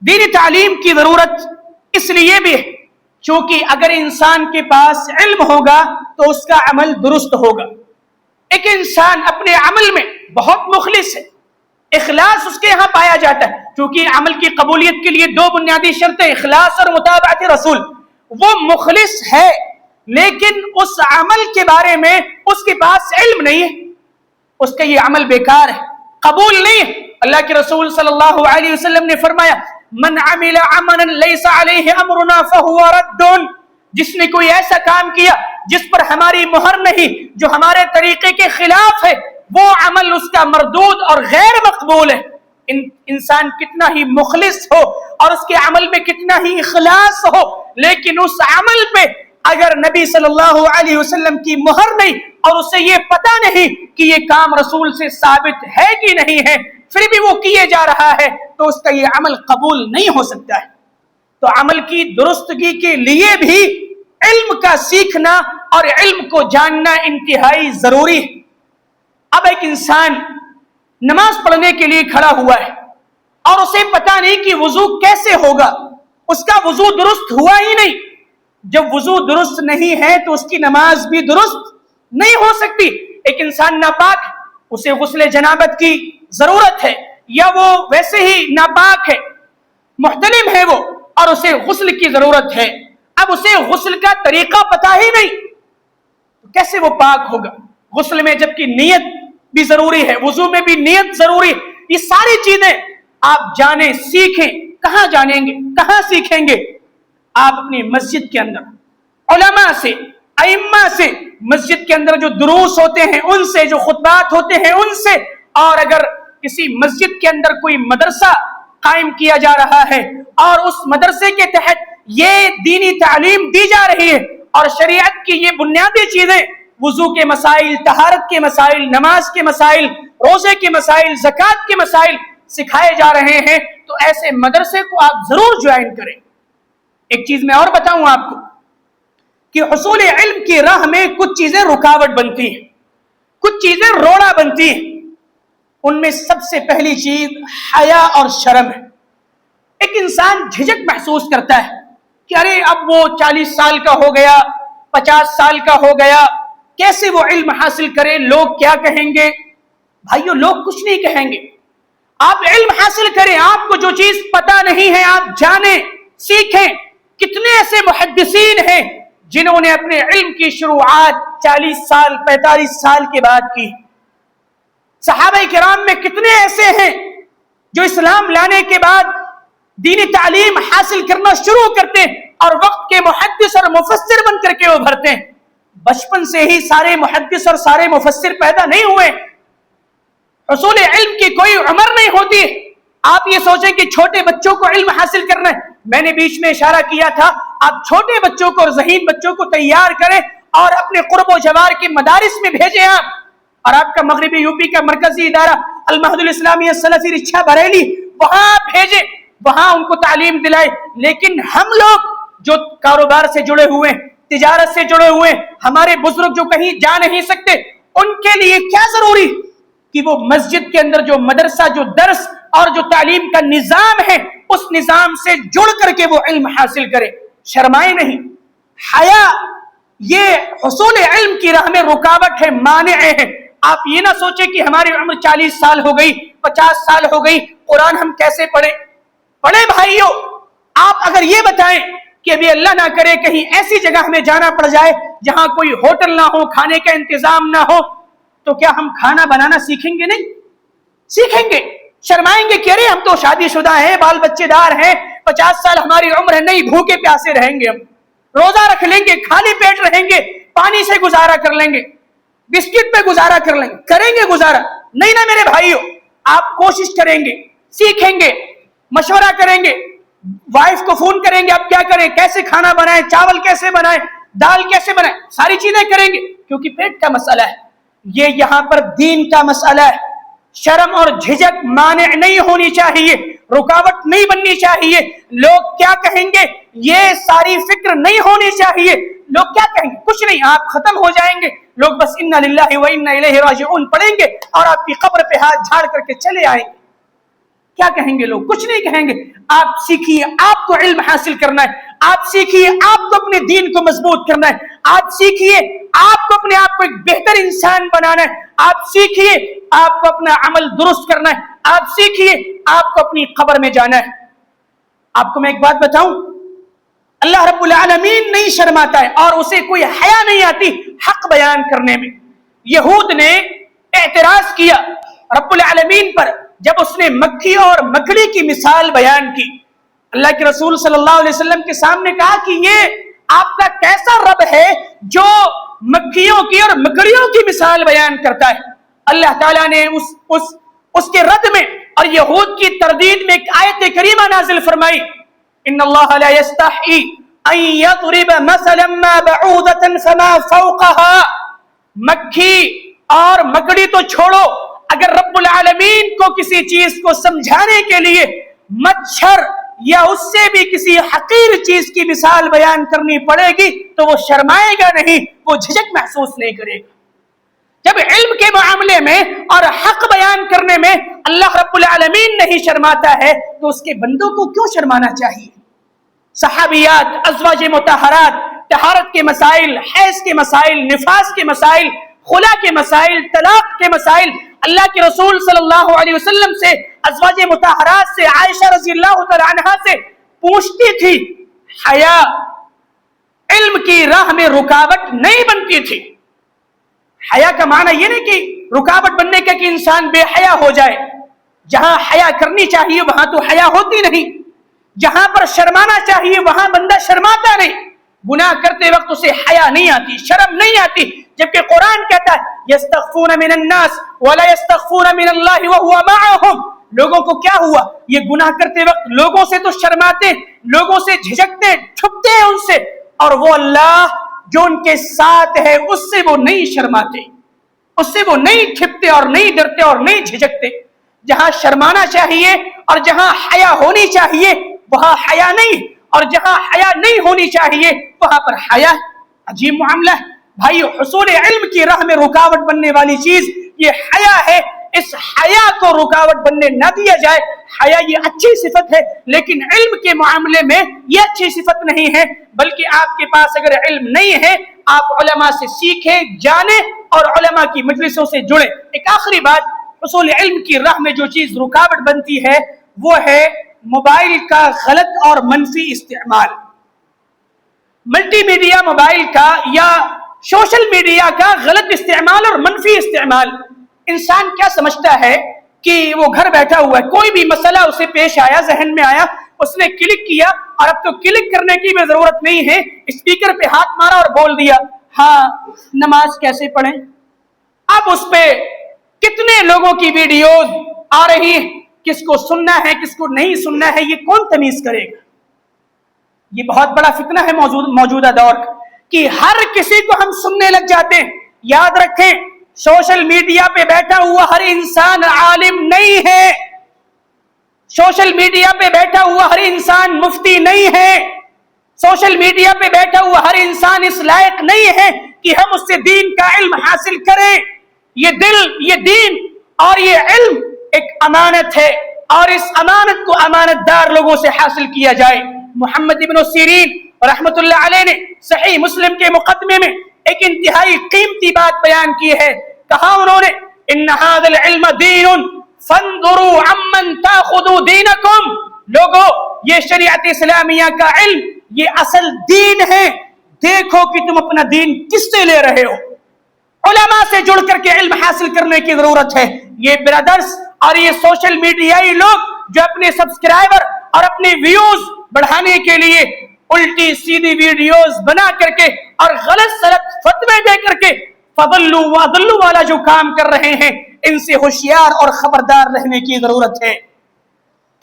دینی تعلیم کی ضرورت اس لیے بھی ہے چونکہ اگر انسان کے پاس علم ہوگا تو اس کا عمل درست ہوگا. ایک انسان اپنے عمل میں بہت مخلص ہے، اخلاص اس کے یہاں پایا جاتا ہے، کیونکہ عمل کی قبولیت کے لیے دو بنیادی شرطیں اخلاص اور متابعت رسول. وہ مخلص ہے لیکن اس عمل کے بارے میں اس کے پاس علم نہیں ہے، اس کا یہ عمل بیکار ہے، قبول نہیں ہے. اللہ کے رسول صلی اللہ علیہ وسلم نے فرمایا من عمل عملا لیس علیہ امرنا فہو رد. جس نے کوئی ایسا کام کیا جس پر ہماری مہر نہیں، جو ہمارے طریقے کے خلاف ہے، وہ عمل اس کا مردود اور غیر مقبول ہے. انسان کتنا ہی مخلص ہو اور اس کے عمل میں کتنا ہی اخلاص ہو، لیکن اس عمل پہ اگر نبی صلی اللہ علیہ وسلم کی مہر نہیں اور اسے یہ پتہ نہیں کہ یہ کام رسول سے ثابت ہے کہ نہیں ہے، پھر بھی وہ کیے جا رہا ہے، تو اس کا یہ عمل قبول نہیں ہو سکتا ہے. تو عمل کی درستگی کے لیے بھی علم کا سیکھنا اور علم کو جاننا انتہائی ضروری ہے. اب ایک انسان نماز پڑھنے کے لیے کھڑا ہوا ہے اور اسے پتہ نہیں کہ وضو کیسے ہوگا، اس کا وضو درست ہوا ہی نہیں. جب وضو درست نہیں ہے تو اس کی نماز بھی درست نہیں ہو سکتی. ایک انسان ناپاک، اسے غسل جنابت کی ضرورت ہے، یا وہ ویسے ہی ناپاک ہے، محتلم ہے وہ اور اسے غسل کی ضرورت ہے. اب اسے غسل کا طریقہ پتہ ہی نہیں، کیسے وہ پاک ہوگا؟ غسل میں جبکہ نیت بھی ضروری ہے، وضو میں بھی نیت ضروری ہے. یہ ساری چیزیں آپ جانیں، سیکھیں. کہاں جانیں گے، کہاں سیکھیں گے؟ آپ اپنی مسجد کے اندر علماء سے، ائمہ سے، مسجد کے اندر جو دروس ہوتے ہیں ان سے، جو خطبات ہوتے ہیں ان سے، اور اگر کسی مسجد کے اندر کوئی مدرسہ قائم کیا جا رہا ہے اور اس مدرسے کے تحت یہ دینی تعلیم دی جا رہی ہے اور شریعت کی یہ بنیادی چیزیں، وضو کے مسائل، طہارت کے مسائل، نماز کے مسائل، روزے کے مسائل، زکوٰۃ کے مسائل سکھائے جا رہے ہیں، تو ایسے مدرسے کو آپ ضرور جوائن کریں. ایک چیز میں اور بتاؤں آپ کو کہ حصول علم کی راہ میں کچھ چیزیں رکاوٹ بنتی ہیں، کچھ چیزیں روڑا بنتی ہیں. ان میں سب سے پہلی چیز حیا اور شرم ہے. ایک انسان جھجک محسوس کرتا ہے کہ ارے اب وہ 40 سال کا ہو گیا، 50 سال کا ہو گیا، کیسے وہ علم حاصل کرے، لوگ کیا کہیں گے؟ بھائیو، لوگ کچھ نہیں کہیں گے. آپ علم حاصل کریں، آپ کو جو چیز پتہ نہیں ہے آپ جانیں، سیکھیں. کتنے ایسے محدثین ہیں جنہوں نے اپنے علم کی شروعات 40 سال 45 سال کے بعد کی. صحابہ کرام میں کتنے ایسے ہیں جو اسلام لانے کے بعد دینی تعلیم حاصل کرنا شروع کرتے ہیں اور وقت کے محدث اور مفسر بن کر کے ابھرتے ہیں. بچپن سے ہی سارے محدث اور سارے مفسر پیدا نہیں ہوئے. حصول علم کی کوئی عمر نہیں ہوتی. آپ یہ سوچیں کہ چھوٹے بچوں کو علم حاصل کرنا ہے. میں نے بیچ میں اشارہ کیا تھا، آپ چھوٹے بچوں کو اور ذہین بچوں کو تیار کریں اور اپنے قرب و جوار کے مدارس میں بھیجیں آپ. اور آپ کا مغربی یو پی کا مرکزی ادارہ المہد الاسلامیہ سلفی رچھا بریلی، وہاں بھیجیں، وہاں ان کو تعلیم دلائیں. لیکن ہم لوگ جو کاروبار سے جڑے ہوئے، تجارت سے جڑے ہوئے، ہمارے بزرگ جو کہیں جا نہیں سکتے، ان کے لیے کیا ضروری کہ وہ مسجد کے اندر جو مدرسہ، جو درس اور جو تعلیم کا نظام ہے اس نظام سے جڑ کر کے وہ علم حاصل کرے. شرمائے نہیں. حیا یہ حصول علم کی راہ میں رکاوٹ ہے، مانع ہے. آپ یہ نہ سوچیں کہ ہماری عمر 40 سال ہو گئی، 50 سال ہو گئی، قرآن ہم کیسے پڑھیں؟ پڑھیں بھائیو. آپ اگر یہ بتائیں کہ ابھی اللہ نہ کرے کہیں ایسی جگہ ہمیں جانا پڑ جائے جہاں کوئی ہوٹل نہ ہو، کھانے کا انتظام نہ ہو، تو کیا ہم کھانا بنانا سیکھیں گے؟ نہیں سیکھیں گے. شرمائیں گے کہ ارے ہم تو شادی شدہ ہیں، بال بچے دار ہیں، 50 سال ہماری عمر ہے، نہیں بھوکے پیاسے رہیں گے، ہم روزہ رکھ لیں گے، خالی پیٹ رہیں گے، پانی سے گزارا کر لیں گے، بسکٹ پہ گزارا کر لیں گے، کریں گے گزارا. نہیں نا میرے بھائیوں، آپ کوشش کریں گے، سیکھیں گے، مشورہ کریں گے، وائف کو فون کریں گے اب کیا کریں، کیسے کھانا بنائیں، چاول کیسے بنائیں، دال کیسے بنائیں، ساری چیزیں کریں گے، کیونکہ پیٹ کا مسئلہ ہے، یہ یہاں پر دین کا مسئلہ ہے۔ شرم اور جھجک مانع نہیں ہونی چاہیے، رکاوٹ نہیں بننی چاہیے، لوگ کیا کہیں گے یہ ساری فکر نہیں ہونی چاہیے، لوگ کیا کہیں گے، کچھ نہیں، آپ ختم ہو جائیں گے، لوگ بس انا للہ و انا الیہ راجعون پڑھیں گے اور آپ کی قبر پہ ہاتھ جھاڑ کر کے چلے آئیں گے۔ کیا کہیں گے لوگ؟ کچھ نہیں کہیں گے۔ آپ سیکھیے، آپ کو علم حاصل کرنا ہے، آپ سیکھیے، آپ کو اپنے دین کو مضبوط کرنا ہے، آپ سیکھیے، آپ کو اپنے آپ کو ایک بہتر انسان بنانا ہے، آپ سیکھیے، آپ کو اپنا عمل درست کرنا ہے، آپ سیکھیے، آپ کو اپنی قبر میں جانا ہے۔ آپ کو میں ایک بات بتاؤں، اللہ رب العالمین نہیں شرماتا ہے اور اسے کوئی حیا نہیں آتی حق بیان کرنے میں۔ یہود نے اعتراض کیا رب العالمین پر جب اس نے مکھی اور مکڑی کی مثال بیان کی، اللہ کے رسول صلی اللہ علیہ وسلم کے سامنے کہا کہ یہ آپ کا کیسا رب ہے جو مکھیوں کی اور مکڑیوں کی مثال بیان کرتا ہے؟ اللہ تعالیٰ نے اس کے رد میں اور یہود کی تردید میں ایک آیت کریمہ نازل فرمائی، ان اللہ لا یستحی ان یضرب مثلا ما بعوضۃ فما فوقها۔ مکھی اور مکڑی تو چھوڑو، اگر رب العالمین کو کسی چیز کو سمجھانے کے لیے مچھر یا اس سے بھی کسی حقیر چیز کی مثال بیان کرنی پڑے گی تو وہ شرمائے گا نہیں، وہ جھجک محسوس نہیں کرے گا۔ جب علم کے معاملے میں اور حق بیان کرنے میں اللہ رب العالمین نہیں شرماتا ہے تو اس کے بندوں کو کیوں شرمانا چاہیے؟ صحابیات، ازواج مطہرات، طہارت کے مسائل، حیض کے مسائل، نفاس کے مسائل، خلا کے مسائل، طلاق کے مسائل، اللہ کے رسول صلی اللہ علیہ وسلم سے، ازواج مطہرات سے، عائشہ رضی اللہ تعالی عنہا سے پوچھتی تھی۔ حیا علم کی راہ میں رکاوٹ نہیں بنتی تھی۔ حیا کا معنی یہ نہیں کہ رکاوٹ بننے کا کہ انسان بے حیا ہو جائے، جہاں حیا کرنی چاہیے وہاں تو حیا ہوتی نہیں، جہاں پر شرمانا چاہیے وہاں بندہ شرماتا نہیں، گناہ کرتے وقت اسے حیا نہیں آتی، شرم نہیں آتی، جبکہ قرآن کہتا ہے یستخفون من الناس ولا یستخفون من اللہ وهو معهم۔ لوگوں کو کیا ہوا؟ یہ گناہ کرتے وقت لوگوں سے تو شرماتے، لوگوں سے جھجکتے، چھپتے ہیں ان سے، اور وہ اللہ جو ان کے ساتھ ہے اس سے وہ نہیں شرماتے، اس سے وہ نہیں چھپتے اور نہیں ڈرتے اور نہیں جھجکتے۔ جہاں شرمانا چاہیے اور جہاں حیا ہونی چاہیے وہاں حیا نہیں، اور جہاں حیا نہیں ہونی چاہیے وہاں پر حیا۔ عجیب معاملہ ہے بھائیو، حصول علم کی راہ میں رکاوٹ بننے والی چیز یہ حیا ہے، اس حیا کو رکاوٹ بننے نہ دیا جائے۔ حیا یہ اچھی صفت ہے، لیکن علم کے معاملے میں یہ اچھی صفت نہیں ہے، بلکہ آپ کے پاس اگر علم نہیں ہے آپ علماء سے سیکھیں، جانیں اور علماء کی مجلسوں سے جڑیں۔ ایک آخری بات، حصول علم کی راہ میں جو چیز رکاوٹ بنتی ہے وہ ہے موبائل کا غلط اور منفی استعمال۔ ملٹی میڈیا موبائل کا یا سوشل میڈیا کا غلط استعمال اور منفی استعمال۔ انسان کیا سمجھتا ہے کہ وہ گھر بیٹھا ہوا ہے، کوئی بھی مسئلہ اسے پیش آیا، ذہن میں آیا، اس نے کلک کیا، اور اب تو کلک کرنے کی بھی ضرورت نہیں ہے، اسپیکر پہ ہاتھ مارا اور بول دیا ہاں نماز کیسے پڑھیں۔ اب اس پہ کتنے لوگوں کی ویڈیوز آ رہی ہیں، کس کو سننا ہے کس کو نہیں سننا ہے یہ کون تمیز کرے گا؟ یہ بہت بڑا فتنہ ہے موجودہ دور کا کہ ہر کسی کو ہم سننے لگ جاتے ہیں۔ یاد رکھیں، سوشل میڈیا پہ بیٹھا ہوا ہر انسان عالم نہیں ہے، سوشل میڈیا پہ بیٹھا ہوا ہر انسان مفتی نہیں ہے، سوشل میڈیا پہ بیٹھا ہوا ہر انسان اس لائق نہیں ہے کہ ہم اس سے دین کا علم حاصل کریں۔ یہ دل، یہ دین اور یہ علم ایک امانت ہے، اور اس امانت کو امانت دار لوگوں سے حاصل کیا جائے۔ محمد ابن سیرین رحمت اللہ علیہ نے صحیح مسلم کے مقدمے میں ایک انتہائی قیمتی بات بیان کی ہے۔ کہا انہوں نے ان ھذا العلم دین فانظروا عمن تاخذوا دینکم۔ لوگو، یہ شریعت اسلامیہ کا علم یہ اصل دین ہے، دیکھو کہ تم اپنا دین کس سے لے رہے ہو۔ علماء سے جڑ کر کے علم حاصل کرنے کی ضرورت ہے۔ یہ برادرز اور یہ سوشل میڈیائی لوگ جو اپنے سبسکرائبر اور اپنے ویوز بڑھانے کے لیے الٹی سیدھی ویڈیوز بنا کر کے اور غلط سلط فتوے دے کر کے فضلوا واضلوا والا جو کام کر رہے ہیں، ان سے ہوشیار اور خبردار رہنے کی ضرورت ہے۔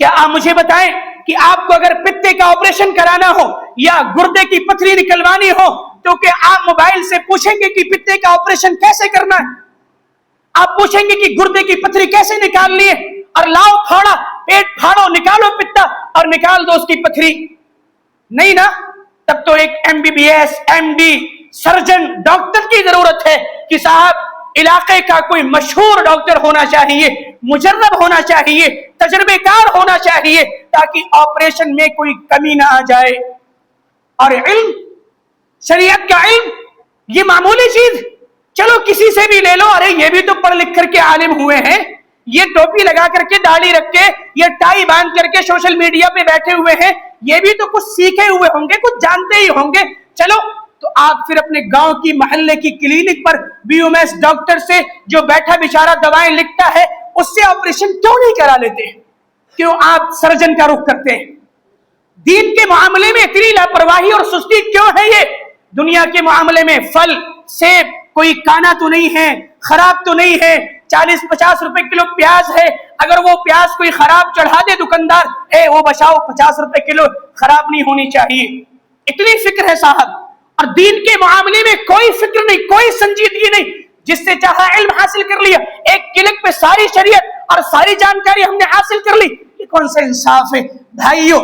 کیا آپ مجھے بتائیں کہ آپ کو اگر پتے کا آپریشن کرانا ہو یا گردے کی پتھری نکلوانی ہو تو کہ آپ موبائل سے پوچھیں گے کہ پتے کا آپریشن کیسے کرنا ہے؟ آپ پوچھیں گے کہ گردے کی پتھری کیسے نکالنی ہے، اور لاؤ پھاڑا، پیٹ پھاڑو، نکالو پتا اور نکال دو اس کی پتھری؟ نہیں نا۔ تب تو ایک MBBS MD سرجن ڈاکٹر کی ضرورت ہے کہ صاحب علاقے کا کوئی مشہور ڈاکٹر ہونا چاہیے، مجرب ہونا چاہیے، تجربے کار ہونا چاہیے، تاکہ آپریشن میں کوئی کمی نہ آ جائے۔ اور علم، شریعت کا علم، یہ معمولی چیز چلو کسی سے بھی لے لو، ارے یہ بھی تو پڑھ لکھ کر کے عالم ہوئے ہیں، یہ ٹوپی لگا کر کے، داڑھی رکھ کے، یہ ٹائی باندھ کر کے سوشل میڈیا پہ بیٹھے ہوئے ہیں، یہ بھی تو کچھ سیکھے ہوئے ہوں گے، کچھ جانتے ہی ہوں گے، چلو تو آپ پھر اپنے گاؤں کی محلے کی کلینک پر BMS ڈاکٹر سے جو بیٹھا بیچارہ دوائیں لکھتا ہے اس سے آپریشن کیوں نہیں کرا لیتے؟ کیوں آپ سرجن کا رخ کرتے ہیں؟ دین کے معاملے میں اتنی لاپرواہی اور سستی کیوں ہے؟ یہ دنیا کے معاملے میں پھل سیب کوئی کانا تو نہیں ہے، خراب تو نہیں ہے، 40-50 روپے کلو پیاز ہے، اگر وہ پیاز کوئی خراب چڑھا دے دکاندار، وہ بچاؤ 50 روپے کلو، خراب نہیں ہونی چاہیے، اتنی فکر ہے صاحب۔ اور دین کے معاملے میں کوئی فکر نہیں، کوئی سنجیدگی نہیں، جس سے چاہا علم حاصل کر لیا، ایک کلک پہ ساری شریعت اور ساری جانکاری ہم نے حاصل کر لی، یہ کون سا انصاف ہے؟ بھائیو،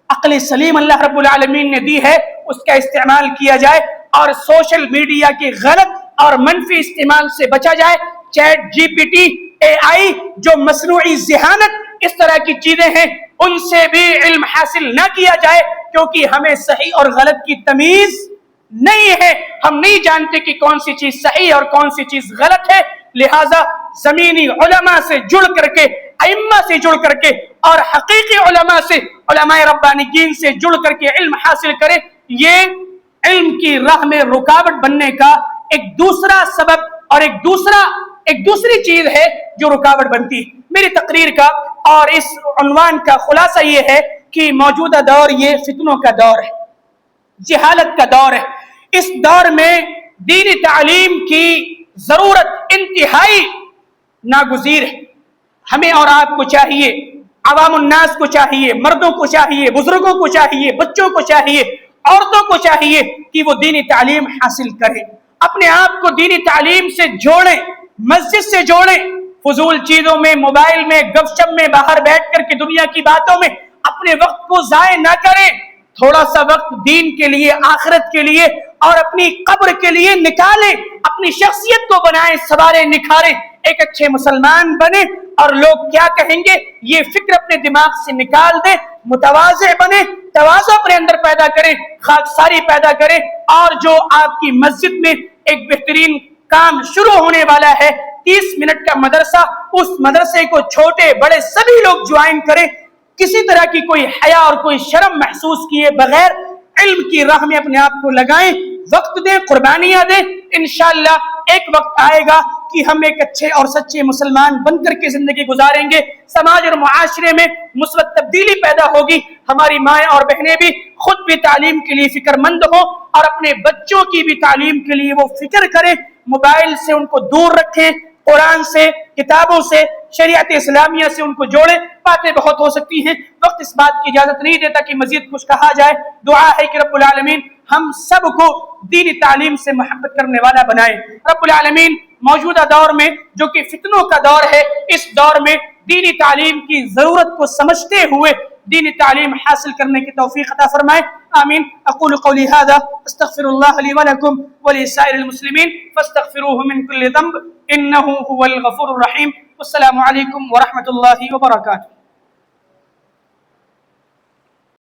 عقل سلیم اللہ رب العالمین نے دی ہے، اس کا استعمال کیا جائے اور سوشل میڈیا کے غلط اور منفی استعمال سے بچا جائے۔ چیٹ GPT AI جو مصنوعی ذہانت اس طرح کی چیزیں ہیں، ان سے بھی علم حاصل نہ کیا جائے، کیونکہ ہمیں صحیح اور غلط کی تمیز نہیں ہے، ہم نہیں جانتے کہ کون سی چیز صحیح اور کون سی چیز غلط ہے، لہذا زمینی علماء سے جڑ کر کے، ائمہ سے جڑ کر کے اور حقیقی علماء سے، علماء ربانیین سے جڑ کر کے علم حاصل کریں۔ یہ علم کی راہ میں رکاوٹ بننے کا ایک دوسرا سبب اور ایک دوسری چیز ہے جو رکاوٹ بنتی ہے۔ میری تقریر کا اور اس عنوان کا خلاصہ یہ ہے کہ موجودہ دور یہ فتنوں کا دور ہے، جہالت کا دور ہے۔ اس دور میں دینی تعلیم کی ضرورت انتہائی ناگزیر ہے۔ ہمیں اور آپ کو چاہیے، عوام الناس کو چاہیے، مردوں کو چاہیے، بزرگوں کو چاہیے، بچوں کو چاہیے، عورتوں کو چاہیے کہ وہ دینی تعلیم حاصل کریں، اپنے آپ کو دینی تعلیم سے جوڑیں، مسجد سے جوڑیں، فضول چیزوں میں، موبائل میں، گپ شپ میں، باہر بیٹھ کر کے دنیا کی باتوں میں اپنے وقت کو ضائع نہ کریں، تھوڑا سا وقت دین کے لیے، آخرت کے لیے اور اپنی قبر کے لیے نکالیں، اپنی شخصیت کو بنائیں، سواریں، نکھاریں، ایک اچھے مسلمان بنے، اور لوگ کیا کہیں گے یہ فکر اپنے دماغ سے نکال دیں، متواضع بنے، تواضع اپنے اندر پیدا کریں، خاکساری پیدا کریں، اور جو آپ کی مسجد میں ایک بہترین کام شروع ہونے والا ہے، 30 منٹ کا مدرسہ، اس مدرسے کو چھوٹے بڑے سبھی لوگ جوائن کریں، کسی طرح کی کوئی حیا اور کوئی شرم محسوس کیے بغیر علم کی راہ میں اپنے آپ کو لگائیں، وقت دیں، قربانیاں دیں، انشاءاللہ ایک وقت آئے گا کہ ہم ایک اچھے اور سچے مسلمان بن کر کے زندگی گزاریں گے، سماج اور معاشرے میں مثبت تبدیلی پیدا ہوگی، ہماری مائیں اور بہنیں بھی خود بھی تعلیم کے لیے فکر مند ہوں اور اپنے بچوں کی بھی تعلیم کے لیے وہ فکر کریں، موبائل سے ان کو دور رکھیں، قرآن سے، کتابوں سے، شریعت اسلامیہ سے ان کو جوڑیں۔ باتیں بہت ہو سکتی ہیں، وقت اس بات کی اجازت نہیں دیتا کہ مزید کچھ کہا جائے۔ دعا ہے کہ رب العالمین ہم سب کو دینی تعلیم سے محبت کرنے والا بنائے۔ رب العالمین موجودہ دور میں جو کہ فتنوں کا دور ہے، اس دور میں دینی تعلیم کی ضرورت کو سمجھتے ہوئے دینی تعلیم حاصل کرنے کی توفیق عطا فرمائے، آمین۔ اقول قولی هذا استغفر الله لي ولكم ولسائر المسلمين فاستغفروه من كل ذنب انه هو الغفور الرحيم۔ والسلام علیکم ورحمۃ اللہ وبرکاتہ۔